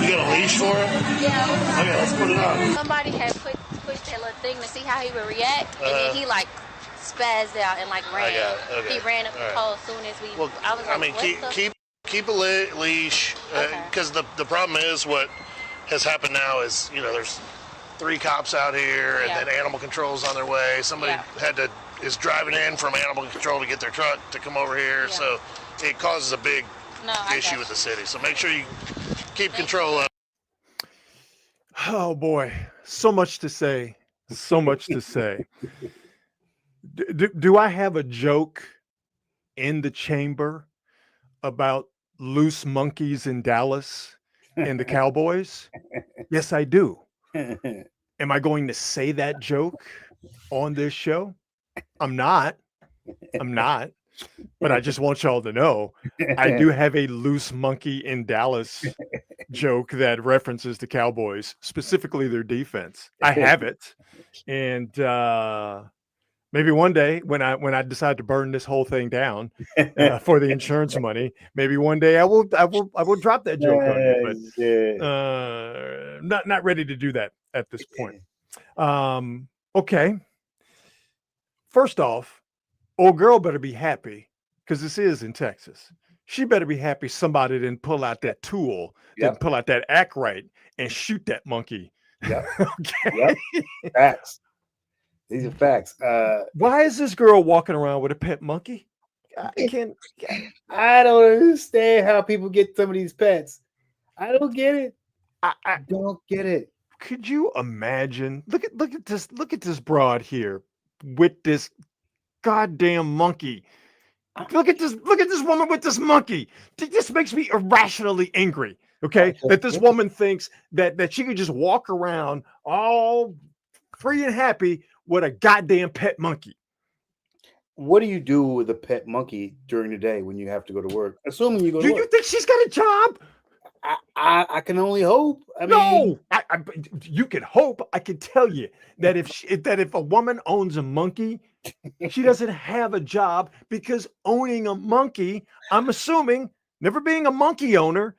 You got a leash for it? Yeah. Okay, let's put it on. Somebody had pushed that little thing to see how he would react, and then he like spazzed out and like ran. Okay. He ran up the pole as soon as we. Well, I was like, I mean, what keep a leash, because the problem is what has happened now is, there's 3 cops out here, and then animal control's on their way. Somebody is driving in from animal control to get their truck to come over here, so it causes a big issue with the city. So make sure you keep control of. Oh boy, so much to say. So much to say. Do I have a joke in the chamber about loose monkeys in Dallas and the Cowboys? Yes, I do. Am I going to say that joke on this show? I'm not. But I just want y'all to know I do have a loose monkey in Dallas joke that references the Cowboys, specifically their defense. I have it. And maybe one day when I decide to burn this whole thing down for the insurance money, maybe one day I will drop that joke on you, but not ready to do that at this point. Okay. First off, old girl better be happy, because this is in Texas. She better be happy somebody didn't pull out that tool, didn't pull out that act right and shoot that monkey. Yep. Okay. Yep. Facts. These are facts. Why is this girl walking around with a pet monkey? I don't understand how people get some of these pets. I don't get it. I don't get it. Could you imagine? Look at this broad here with this goddamn monkey. Look at this woman with this monkey. This makes me irrationally angry. Okay, that this woman thinks that she could just walk around all free and happy with a goddamn pet monkey. What do you do with a pet monkey during the day when you have to go to work? Assuming you go to work. Do you think she's got a job? I can only hope. You can hope. I can tell you that if a woman owns a monkey, she doesn't have a job, because owning a monkey, I'm assuming, never being a monkey owner,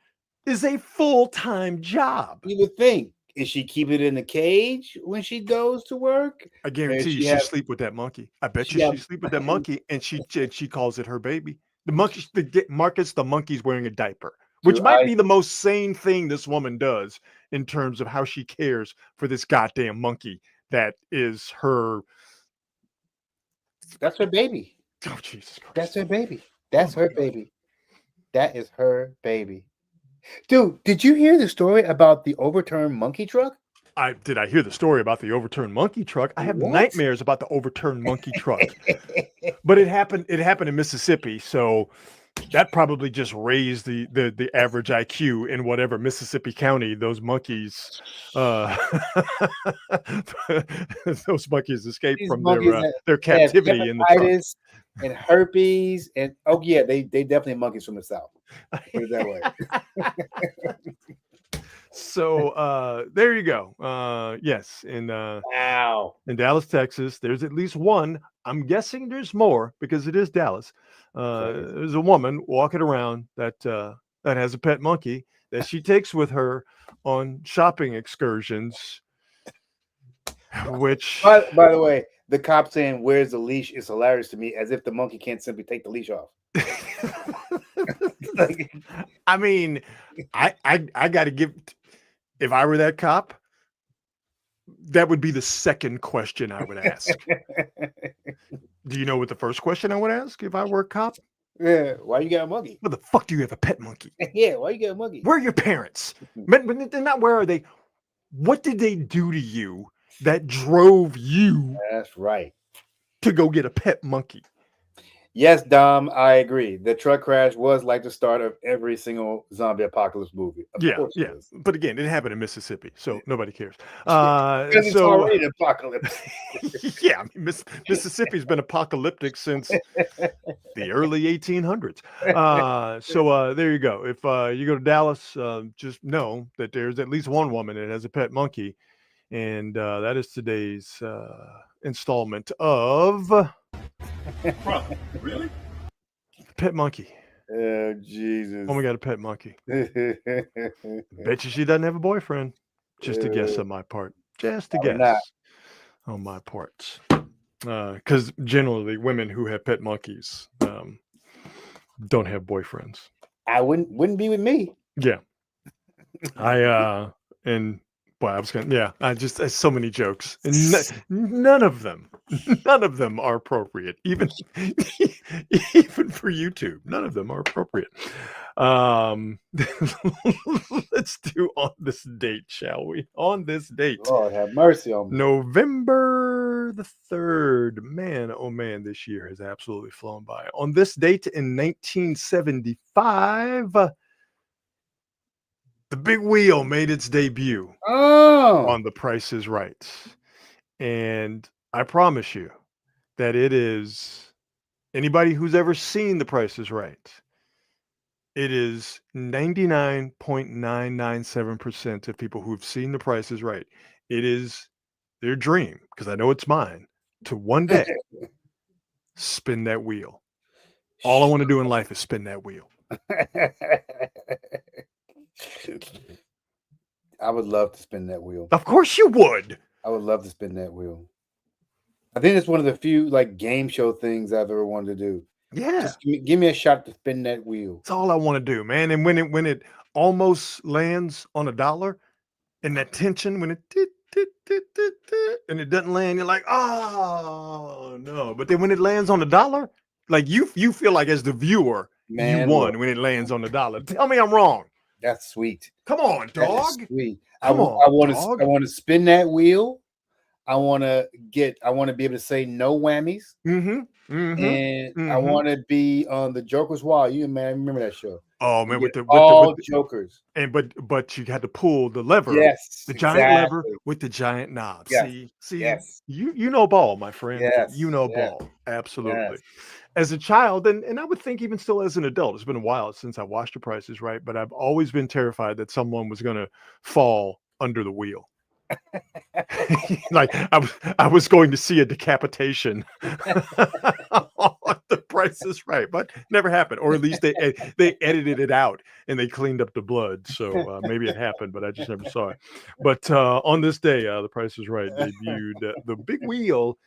is a full-time job. You would think. Is she keep it in the cage when she goes to work? I guarantee you she sleep with that monkey. I bet you she sleep with that monkey, and she calls it her baby. The monkey, Marcus, the monkey's wearing a diaper, which might be the most sane thing this woman does in terms of how she cares for this goddamn monkey that is her. That's her baby. Oh, Jesus Christ. That's her baby. That's her baby. That is her baby. Dude, did you hear the story about the overturned monkey truck? I hear the story about the overturned monkey truck. I have nightmares about the overturned monkey truck. But it happened in Mississippi, so that probably just raised the average IQ in whatever Mississippi county those monkeys escaped from their captivity in the truck. And herpes and they definitely monkeys from the South. Put it that way. So there you go. Yes, in Dallas, Texas, there's at least one. I'm guessing there's more because it is Dallas. There's a woman walking around that has a pet monkey that she takes with her on shopping excursions. Which, by the way, the cop saying "Where's the leash" is hilarious to me, as if the monkey can't simply take the leash off. I mean, I got to give. If I were that cop, that would be the second question I would ask. Do you know what the first question I would ask if I were a cop? Yeah, why you got a monkey? What the fuck do you have a pet monkey? Yeah, why you got a monkey? Where are your parents? But not where are they? What did they do to you that drove you? That's right. To go get a pet monkey. Yes, Dom, I agree. The truck crash was like the start of every single zombie apocalypse movie. Of course it is. But again, it happened in Mississippi, so nobody cares. Because it's So already an apocalypse. yeah, I mean, Mississippi's been apocalyptic since the early 1800s. So there you go. If you go to Dallas, just know that there's at least one woman that has a pet monkey, and that is today's installment of Really? Pet Monkey. Oh, Jesus. Oh, we got a pet monkey. Bet you she doesn't have a boyfriend. Just a guess on my part. Just a Probably not. guess on my part. Because generally, women who have pet monkeys don't have boyfriends. I wouldn't be with me. Yeah. And boy, I was gonna, there's so many jokes. And none of them are appropriate. Even for YouTube, none of them are appropriate. Let's do On This Date, shall we? On this date. Lord have mercy on me. November the 3rd. Man, oh man, this year has absolutely flown by. On this date in 1975, the big wheel made its debut on The Price is Right. And I promise you that it is, anybody who's ever seen The Price is Right, it is 99.997% of people who've seen The Price is Right. It is their dream, because I know it's mine, to one day spin that wheel. All I want to do in life is spin that wheel. I would love to spin that wheel. Of course you would. I would love to spin that wheel. I think it's one of the few like game show things I've ever wanted to do. Yeah. Just give me a shot to spin that wheel. That's all I want to do, man. And when it almost lands on $1, and that tension when it and it doesn't land, you're like, oh no. But then when it lands on $1, like you feel like as the viewer, Man, you won look. when it lands on $1. Tell me I'm wrong. That's sweet. Come on, That is dog. sweet. Come I on, want dog. to spin that wheel. I want to be able to say no whammies. And I want to be on the Joker's Wall. You man, I remember that show. Oh man, with the Jokers. And but you had to pull the lever. Yes, the giant lever with the giant knob. Yes. See, Yes. you know ball, my friend. Yes. You know Yes. ball. Absolutely. Yes. As a child, and I would think even still as an adult, it's been a while since I watched The Price is Right, but I've always been terrified that someone was going to fall under the wheel. Like I was going to see a decapitation on The Price is Right, but never happened. Or at least they edited it out and they cleaned up the blood. So maybe it happened, but I just never saw it. But on this day, The Price is Right debuted the big wheel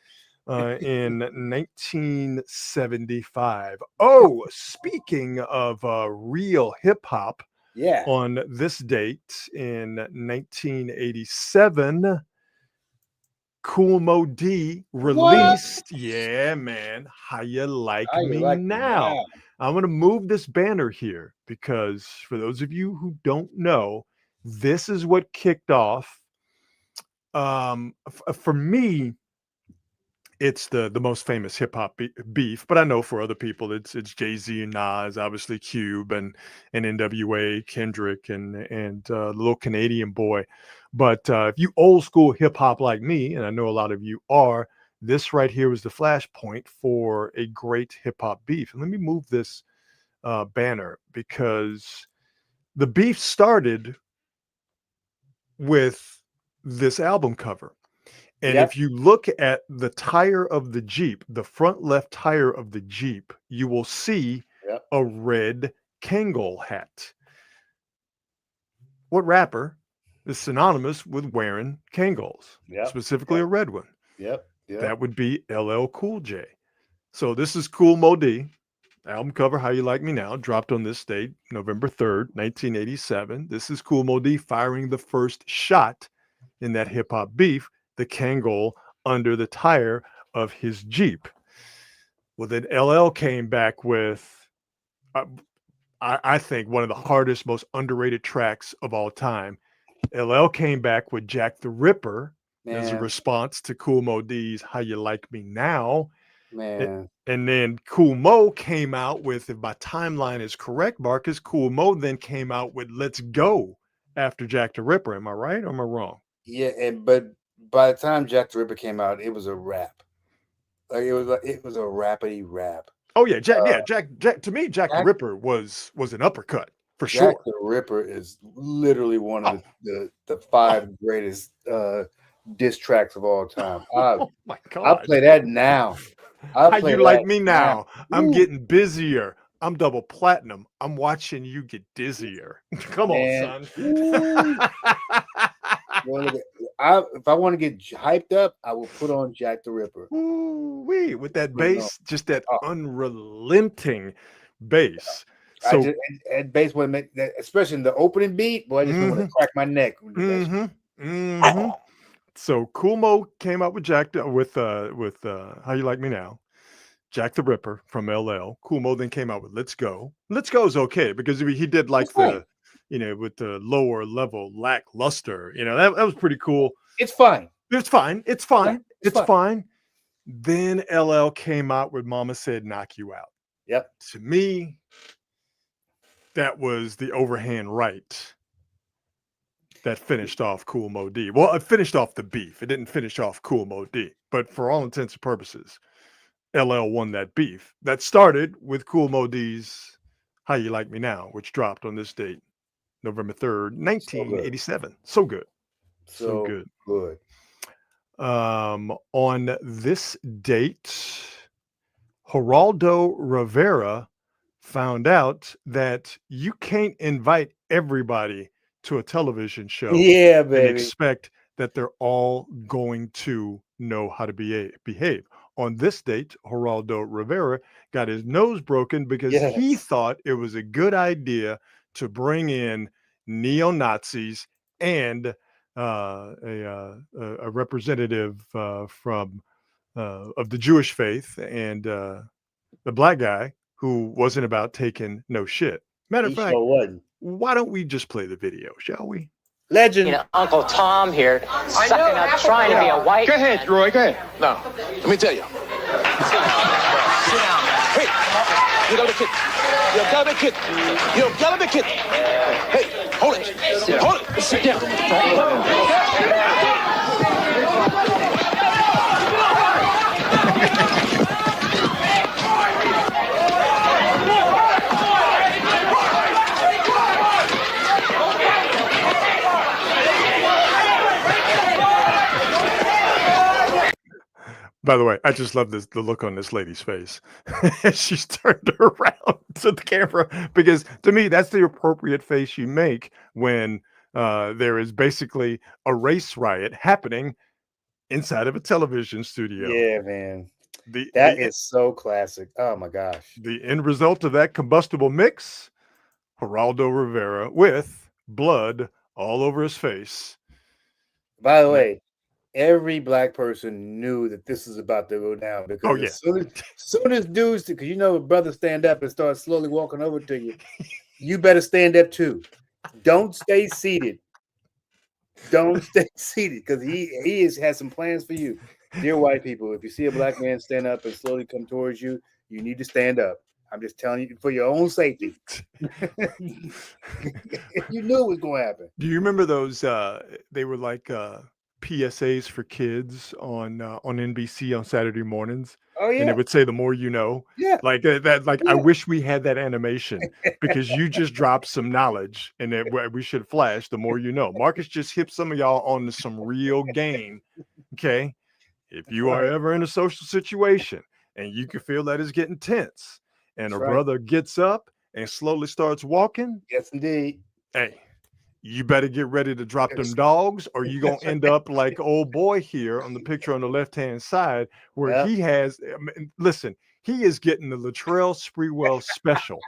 in 1975. Oh, speaking of real hip hop, Yeah. on this date in 1987, Kool Mo D released, yeah, man, How You Like Me Now. I'm going to move this banner here because for those of you who don't know, this is what kicked off. For me, it's the most famous hip hop beef, but I know for other people it's Jay-Z and Nas, obviously Cube and NWA, Kendrick and little Canadian boy. But if you old school hip hop like me, and I know a lot of you are, this right here was the flashpoint for a great hip hop beef. And let me move this banner because the beef started with this album cover. And if you look at the tire of the Jeep, the front left tire of the Jeep, you will see a red Kangol hat. What rapper is synonymous with wearing Kangols? Specifically a red one. That would be LL Cool J. So this is Kool Mo D. Album cover, How You Like Me Now, dropped on this date, November 3rd, 1987. This is Kool Mo D firing the first shot in that hip hop beef, the Kangol under the tire of his Jeep. Well, then LL came back with, I think, one of the hardest, most underrated tracks of all time. LL came back with Jack the Ripper as a response to Kool Mo D's How You Like Me Now. Man. And then Cool Mo came out with, if my timeline is correct, Marcus, Cool Mo then came out with Let's Go after Jack the Ripper. Am I right or am I wrong? Yeah, but by the time Jack the Ripper came out, it was a rap. Like it was a rappity rap. Oh yeah, Jack. To me, Jack the Ripper was an uppercut for Jack sure. the Ripper is literally one of the 5 greatest diss tracks of all time. Oh my God! I'll play that now. How you like me now? I'm getting busier. I'm double platinum. I'm watching you get dizzier. Come on, son. If I want to get hyped up, I will put on Jack the Ripper. Ooh-wee, with that bass, just that unrelenting bass. So and bass would make that, especially in the opening beat. Boy, I just want to crack my neck. So Cool Mo came out with How You Like Me Now, Jack the Ripper from LL. Cool Mo then came out with Let's Go. Let's Go is okay because he did like with the lower level lackluster. That was pretty cool. It's fine. It's fine. It's fine. It's fine. Then LL came out with Mama Said Knock You Out. Yep. To me, that was the overhand right that finished off Cool Mo D. Well, it finished off the beef. It didn't finish off Cool Mo D. But for all intents and purposes, LL won that beef. That started with Cool Mo D's How You Like Me Now, which dropped on this date, November 3rd, 1987. So good. So good. Good. On this date, Geraldo Rivera found out that you can't invite everybody to a television show and expect that they're all going to know how to behave. On this date, Geraldo Rivera got his nose broken because he thought it was a good idea to bring in neo-Nazis and a representative from of the Jewish faith and the black guy who wasn't about taking no shit. Matter of fact, why don't we just play the video, shall we? Legend. Uncle Tom here, sucking up, trying to be a white. Go ahead, Roy. Go ahead. No, let me tell you. Sit down. Hey, you gotta be kidding. You gotta be kidding. You gotta be kidding. Hey, hold it. Hold it. Sit down. By the way, I just love the look on this lady's face. She's turned around to the camera because to me, that's the appropriate face you make when there is basically a race riot happening inside of a television studio. Yeah, man. That is so classic. Oh my gosh. The end result of that combustible mix, Geraldo Rivera with blood all over his face. By the way, every black person knew that this is about to go down because as soon as dudes, because brothers stand up and start slowly walking over to you, you better stand up too. Don't stay seated. Don't stay seated because he has some plans for you. Dear white people, if you see a black man stand up and slowly come towards you, you need to stand up. I'm just telling you for your own safety. You knew it was going to happen. Do you remember those? They were like PSAs for kids on NBC on Saturday mornings. Oh yeah, and it would say "The more you know." Yeah, like that. Like I wish we had that animation because you just dropped some knowledge, and that we should flash. The more you know. Marcus just hit some of y'all on some real game. Okay, if you are ever in a social situation and you can feel that it's getting tense, and a brother gets up and slowly starts walking. Yes, indeed. Hey. You better get ready to drop them dogs, or you're going to end up like old boy here on the picture on the left-hand side where he has, listen, he is getting the Latrell Sprewell special.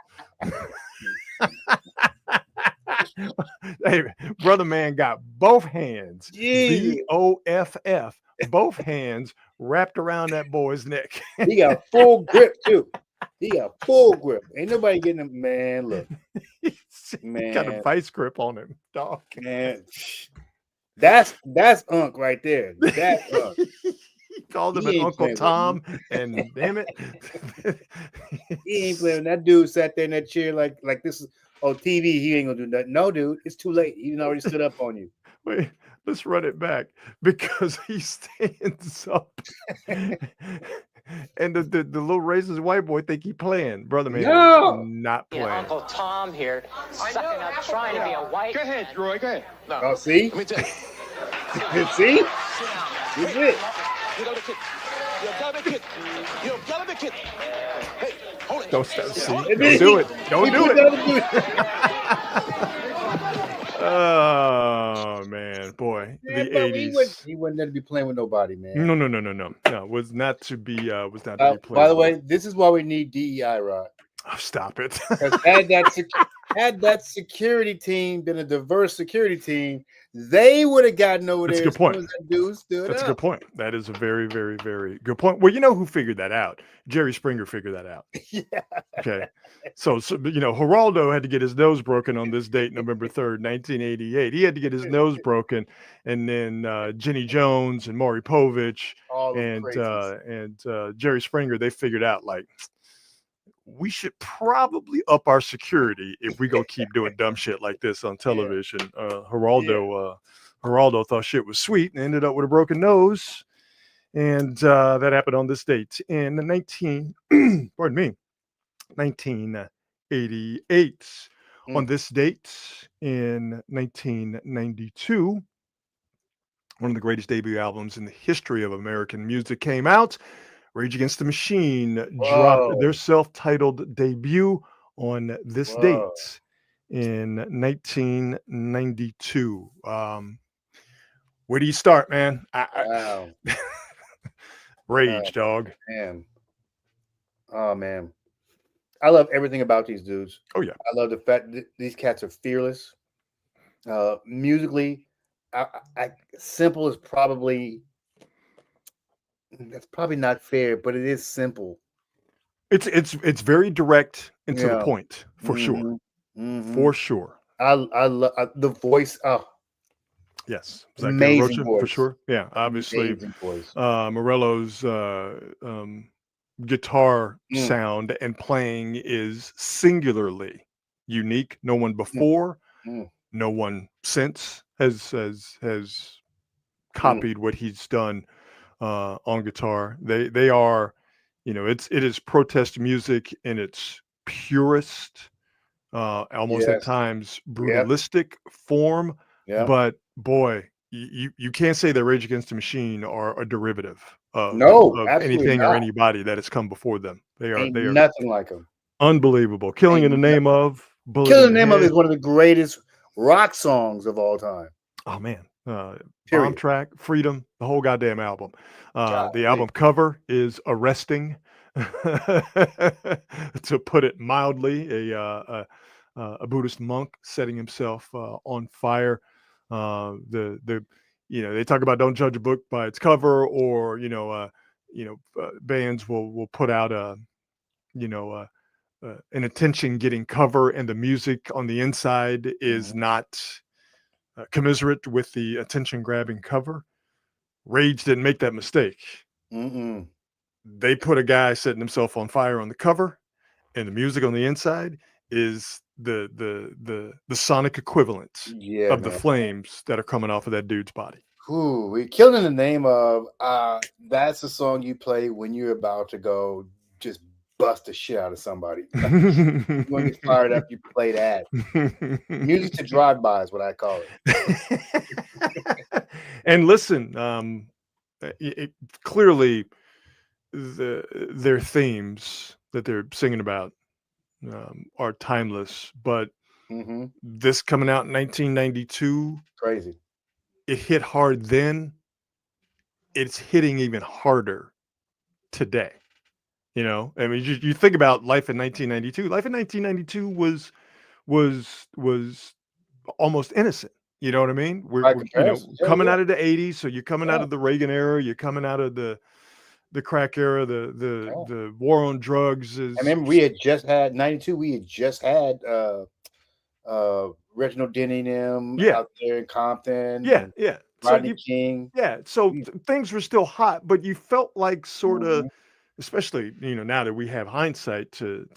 Hey, brother man got both hands, BOFF, both hands wrapped around that boy's neck. He got full grip too. He got full grip. Ain't nobody getting him. Man, look. Man. He got a vice grip on him, dog. Man. That's Unk right there. That's Unk. He called him He an ain't Uncle playing with Tom, and damn it. He ain't playing. That dude sat there in that chair like this is TV. He ain't gonna do nothing. No, dude, it's too late. He already stood up on you. Wait, let's run it back because he stands up. And the little racist white boy think he playing. Brother man is not playing. Uncle Tom here, sucking up, trying to be a white. Go ahead, Roy. Go ahead. No. Oh, see? Let me tell you. See? That's it. You gotta be kidding. You gotta be kidding. You gotta be kidding. Hey, hold it. Don't stop. See, Hold don't do it. Don't do it. Oh man, boy, Yeah, the but '80s. he wouldn't let to be playing with nobody, man. No. Was not to be played. By the way, this is why we need DEI, Rod. Oh, stop it. Because had that security team been a diverse security team, they would have gotten over That's a there. good point. As soon as that dude stood That's up. a good point. That is a very, very, very good point. Well, you know who figured that out? Jerry Springer figured that out. Yeah. Okay. So Geraldo had to get his nose broken on this date, November 3rd, 1988. He had to get his nose broken. And then Jenny Jones and Maury Povich and Jerry Springer, they figured out, like, we should probably up our security if we go keep doing dumb shit like this on television. Geraldo thought shit was sweet and ended up with a broken nose. And that happened on this date in 1988. On this date in 1992, one of the greatest debut albums in the history of American music came out. Rage Against the Machine dropped their self-titled debut on this date in 1992. Where do you start, man? Wow. Rage, dog. Man. Oh, man. I love everything about these dudes. Oh, yeah. I love the fact that these cats are fearless. Musically, simple is probably... That's probably not fair, but it is simple. It's very direct and to the point, for sure. Mm-hmm. For sure. I love the voice. Oh, yes, amazing voice. for sure. Yeah, obviously, voice. Morello's guitar sound and playing is singularly unique. No one before, no one since has copied what he's done on guitar. They are, it is protest music in its purest, almost at times brutalistic form. But boy, you can't say that Rage Against the Machine are a derivative of anything or anybody that has come before them. They are nothing like them. Unbelievable. Killing in the Name of. Killing in the Name of is one of the greatest rock songs of all time. Oh man. Bomb Track, Freedom, the whole goddamn album. The album cover is arresting, to put it mildly. A Buddhist monk setting himself on fire. They talk about don't judge a book by its cover, or bands will put out an attention-getting cover, and the music on the inside is not commiserate with the attention-grabbing cover. Rage didn't make that mistake. They put a guy setting himself on fire on the cover, and the music on the inside is the sonic equivalent of the flames that are coming off of that dude's body. Ooh, we Killed in the Name of. That's the song you play when you're about to go just bust the shit out of somebody. You want to get fired up, you play that. Music to drive by is what I call it. And listen, clearly their themes that they're singing about are timeless, but this coming out in 1992, crazy. It hit hard then. It's hitting even harder today. I mean, you think about life in 1992. Life in 1992 was almost innocent. You know what I mean? We're coming out of the 80s, so you're coming out of the Reagan era. You're coming out of the crack era. The war on drugs is. I remember we had just had 92. We had just had Reginald Denny out there in Compton. Yeah. Rodney King. Yeah, so things were still hot, but you felt like sort of, Mhm. especially now that we have hindsight to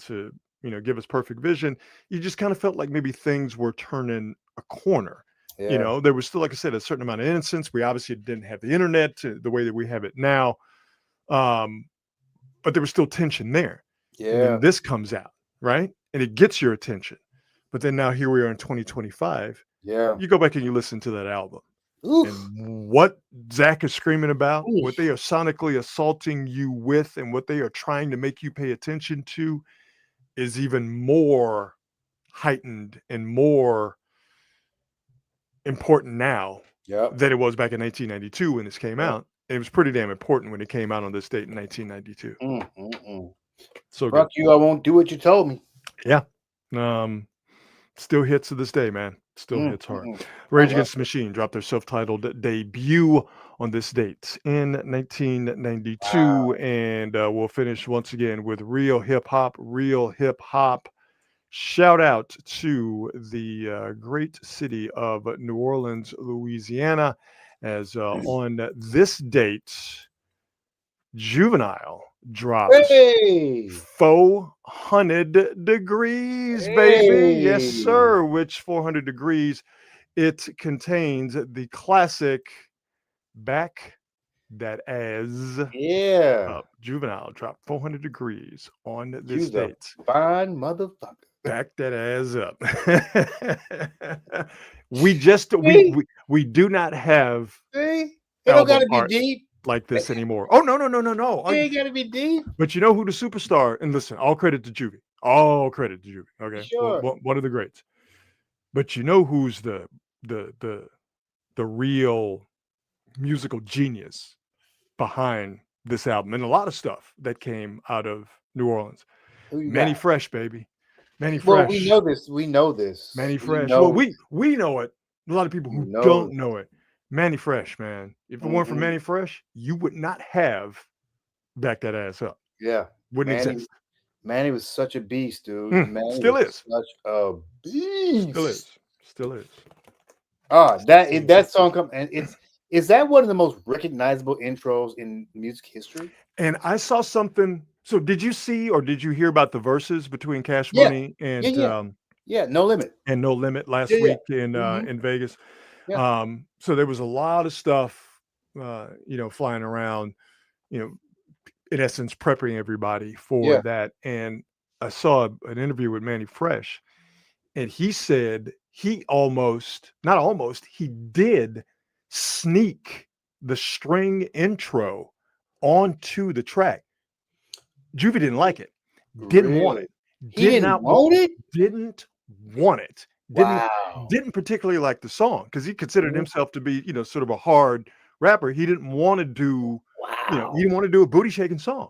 give us perfect vision, you just kind of felt like maybe things were turning a corner. Yeah. There was still, like I said, a certain amount of innocence. We obviously didn't have the internet the way that we have it now, um, but there was still tension there. And then Yeah. this comes out, right? And it gets your attention. But then now here we are in 2025. Yeah. You go back and you listen to that album. Oof. And what Zach is screaming about, what Oof. they are sonically assaulting you with, and what they are trying to make you pay attention to is even more heightened and more important now Yep. than it was back in 1992 when this came Yep. out. It was pretty damn important when it came out on this date in 1992. So good. Fuck you, I won't do what you told me. Yeah. Still hits to this day, man. Still hits hard. Rage love Against the Machine dropped their self-titled debut on this date in 1992, and we'll finish once again with real hip hop. Real hip hop. Shout out to the great city of New Orleans, Louisiana, as on this date, Juvenile dropped Hey. 400 degrees, baby. Yes, sir. Which 400 degrees? It contains the classic Back That Ass Yeah. Up. Juvenile dropped 400 degrees on You this the date. fine motherfucker. Back that ass up. we do not have See? It don't album gotta be art deep. like this anymore. Oh, no. It ain't gotta be deep. But you know who the superstar, and listen, all credit to Juvie. All credit to Juvie. Okay. Sure. One of the greats. But you know who's the real musical genius behind this album and a lot of stuff that came out of New Orleans. Who you Manny got? Fresh, baby. Manny Well, Fresh. we know this. We know this. Manny We Fresh. know Well, we know it. A lot of people who know don't it. know it. Manny Fresh, man. If it weren't for Manny Fresh, you would not have Back That Ass Up. Yeah. Wouldn't exist. Manny was such a beast, dude. Manny Still was is. such a beast. Still is. That song come and is that one of the most recognizable intros in music history? And I saw something. So did you see or did you hear about the verses between Cash Money and No Limit and No Limit last week in Vegas? Yeah. So there was a lot of stuff flying around, in essence prepping everybody for that. And I saw an interview with Manny Fresh, and he said he did sneak the string intro onto the track. Juvie didn't like it. Didn't want it. Didn't want it. Didn't particularly like the song because he considered himself to be, sort of a hard rapper. He didn't want to do, he didn't want to do a booty shaking song.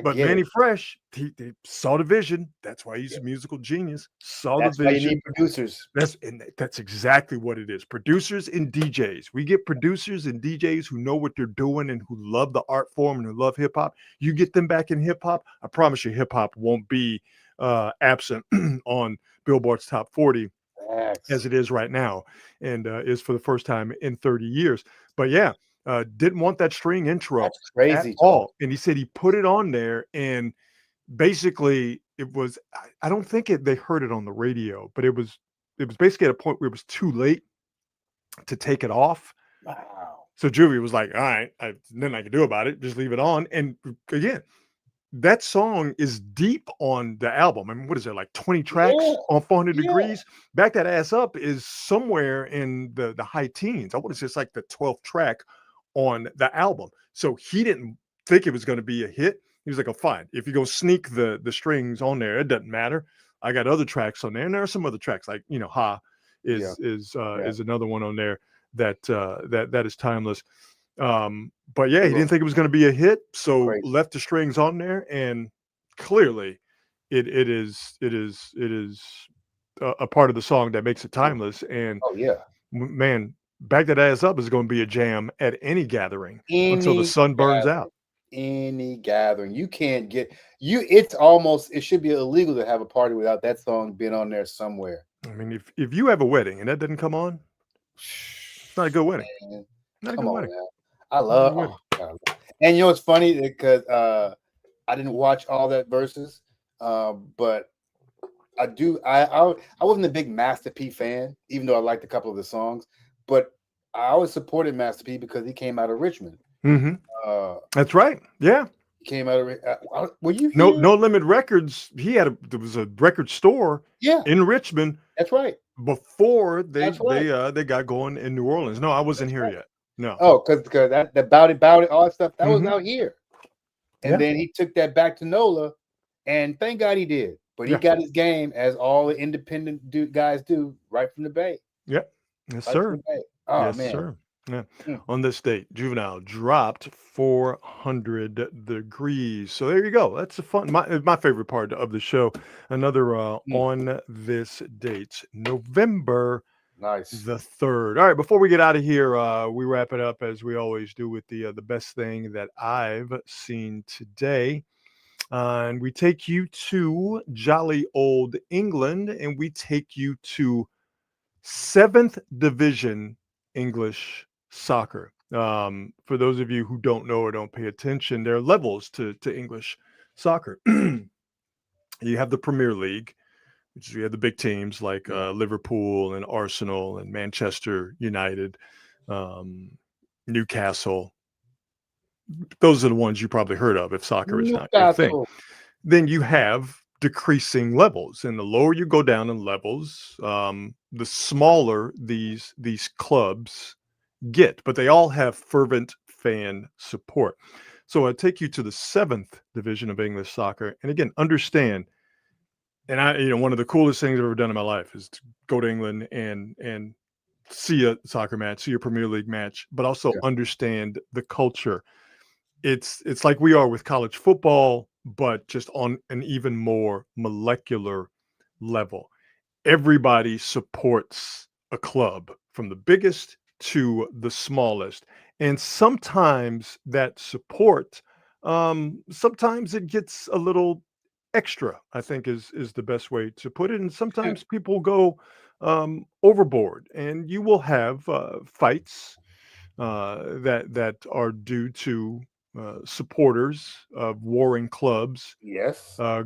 But Manny Fresh, he saw the vision. That's why he's a musical genius. That's the vision. Why you need producers. That's exactly what it is. Producers and DJs. We get producers and DJs who know what they're doing and who love the art form and who love hip hop. You get them back in hip hop. I promise you, hip hop won't be absent on Billboard's Top 40 as it is right now, and is for the first time in 30 years. But yeah. Didn't want that string intro at all. And he said he put it on there, and basically it was, I don't think they heard it on the radio, but it was basically at a point where it was too late to take it off. Wow. So Juvie was like, all right, nothing I can do about it. Just leave it on. And again, that song is deep on the album. I mean, what is it, like 20 tracks on 400 degrees? Back That Ass Up is somewhere in the high teens. I want to say it's like the 12th track on the album. So he didn't think it was going to be a hit. He was like, oh, fine. If you go sneak the strings on there, it doesn't matter. I got other tracks on there. And there are some other tracks like, Ha is another one on there that is timeless. But yeah, he didn't think it was going to be a hit, so left the strings on there, and clearly it is a part of the song that makes it timeless. And man, Back That Ass Up is going to be a jam at any gathering until the sun burns out. Any gathering, you can't get it should be illegal to have a party without that song being on there somewhere. I mean, if you have a wedding and that doesn't come on, it's not a good wedding. Not a Come good on wedding. now. I love. Not a good Oh, God. And you know what's funny because I didn't watch all that verses, but I do. I wasn't a big Master P fan, even though I liked a couple of the songs. But I always supported Master P because he came out of Richmond. Mm-hmm. Uh, That's right. Yeah. he came out of. Were you No, here? No Limit Records. There was a record store Yeah, in Richmond that's right. before That's right. they got going in New Orleans. No, I wasn't here yet. No. Oh, because that the bout it, all that stuff that was out here, and Yeah. then he took that back to NOLA, and thank God he did. But he Yeah. got his game as all the independent guys do, right from the Bay. Yep. Yes, Right from sir. the Bay. Oh Yes, man. sir. Yeah. Mm. On this date, Juvenile dropped 400 degrees. So there you go. That's a fun. My favorite part of the show. Another on this date, November Nice. the 3rd. All right. Before we get out of here, we wrap it up as we always do with the best thing that I've seen today. And we take you to jolly old England, and we take you to 7th Division English soccer. For those of you who don't know or don't pay attention, there are levels to English soccer. You have the Premier League, which is you have the big teams like Liverpool and Arsenal and Manchester United, Newcastle. Those are the ones you probably heard of if soccer is not your thing. Then you have decreasing levels, and the lower you go down in levels, the smaller these clubs get, but they all have fervent fan support. So I take you to the 7th division of English soccer, and again, understand. And one of the coolest things I've ever done in my life is to go to England and see a soccer match, see a Premier League match, but also understand the culture. It's like we are with college football, but just on an even more molecular level. Everybody supports a club from the biggest to the smallest. And sometimes that support, sometimes it gets a little extra, I think is the best way to put it. And sometimes people go overboard, and you will have fights that are due to supporters of warring clubs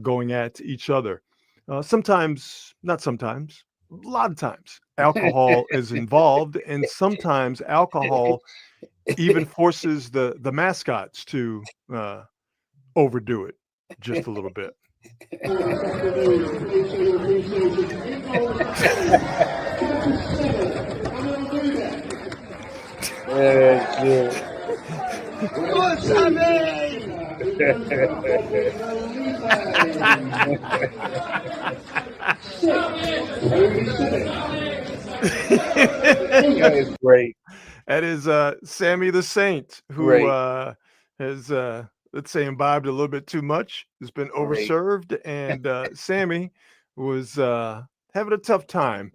going at each other. Not sometimes, a lot of times, alcohol is involved, and sometimes alcohol even forces the mascots to overdo it just a little bit. That is great. That is Sammy the Saint, who has let's say imbibed a little bit too much. Has been overserved, and Sammy was having a tough time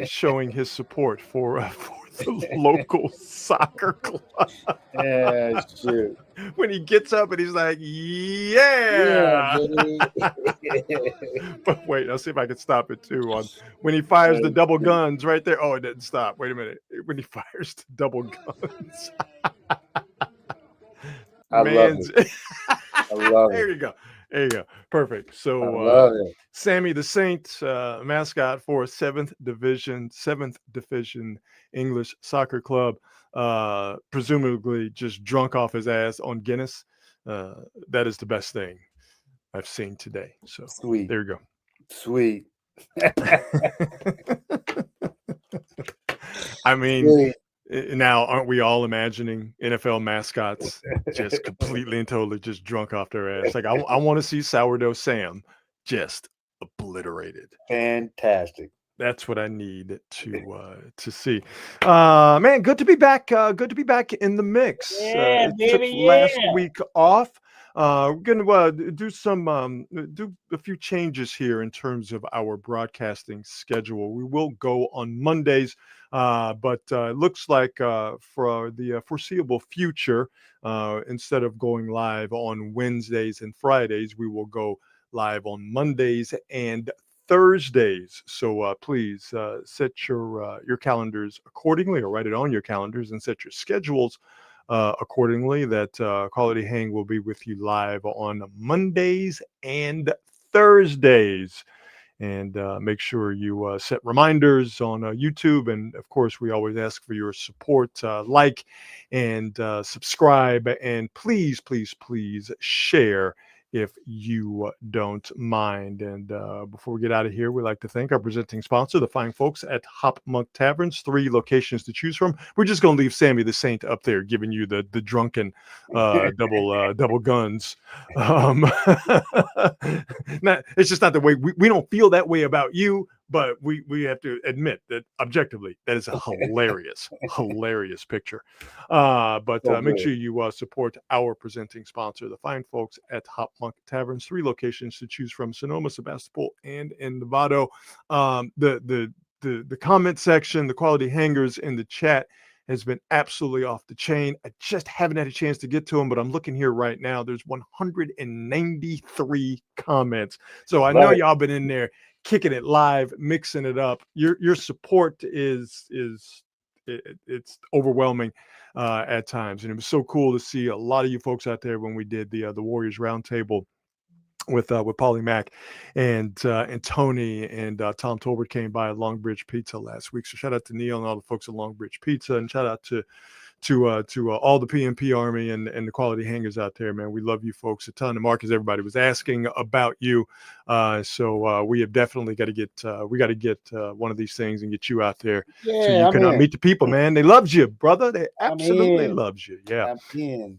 showing his support for the local soccer club. Yeah, shoot. When he gets up and he's like, yeah. But wait, I'll see if I can stop it too. When he fires the double guns right there. Oh, it didn't stop. Wait a minute. When he fires the double guns. I love it. I love There it. you go. There you go. Perfect. I So love it. Sammy the Saint, mascot for 7th Division English Soccer Club, presumably just drunk off his ass on Guinness. That is the best thing I've seen today. So Sweet. There you go. Sweet. I mean, now aren't we all imagining NFL mascots just completely and totally just drunk off their ass? Like I want to see Sourdough Sam just obliterated. Fantastic. That's what I need to see. Man, good to be back. Good to be back in the mix. Took last week off. We're gonna do a few changes here in terms of our broadcasting schedule. We will go on Mondays, but it looks like for the foreseeable future, instead of going live on Wednesdays and Fridays, we will go live on Mondays and Thursdays. So please set your calendars accordingly, or write it on your calendars and set your schedules accordingly. That Quality Hang will be with you live on Mondays and Thursdays. And make sure you set reminders on YouTube. And of course, we always ask for your support. Like and subscribe. And please, please, please share if you don't mind. And before we get out of here, we'd like to thank our presenting sponsor, the fine folks at Hop Monk Taverns. 3 locations to choose from. We're just going to leave Sammy the Saint up there, giving you the drunken double guns. It's just not the way we don't feel that way about you, but we have to admit that objectively that is a hilarious picture. But make sure you support our presenting sponsor, the fine folks at Hop Monk Taverns. 3 locations to choose from: Sonoma, Sebastopol, and in Novato. The comment section, the quality hangers in the chat has been absolutely off the chain. I just haven't had a chance to get to them, but I'm looking here right now. There's 193 comments. So I know y'all been in there kicking it live, mixing it up. Your support it's overwhelming at times. And it was so cool to see a lot of you folks out there when we did the Warriors Roundtable with Paulie Mack and Tony and Tom Tolbert came by at Longbridge Pizza last week. So shout out to Neil and all the folks at Longbridge Pizza, and shout out to all the PMP Army and the quality hangers out there, man. We love you folks a ton. And Marcus, everybody was asking about you. So we have definitely got to get one of these things and get you out there so you can meet the people, man. They loves you, brother. They absolutely loves you. Yeah.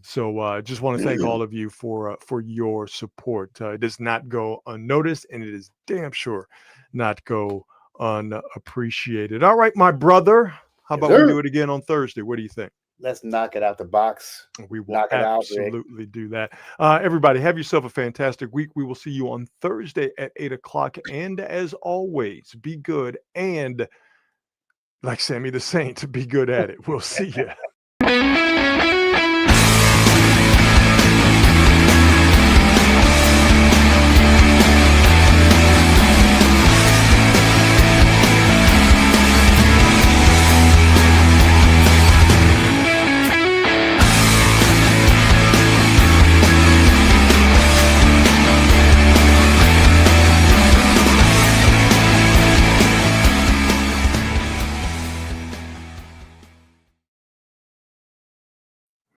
So just want to thank all of you for your support. It does not go unnoticed, and it is damn sure not go unappreciated. All right, my brother. How about we do it again on Thursday? What do you think? Let's knock it out the box. We will absolutely do that. Everybody, have yourself a fantastic week. We will see you on Thursday at 8:00. And as always, be good. And like Sammy the Saint, be good at it. We'll see you.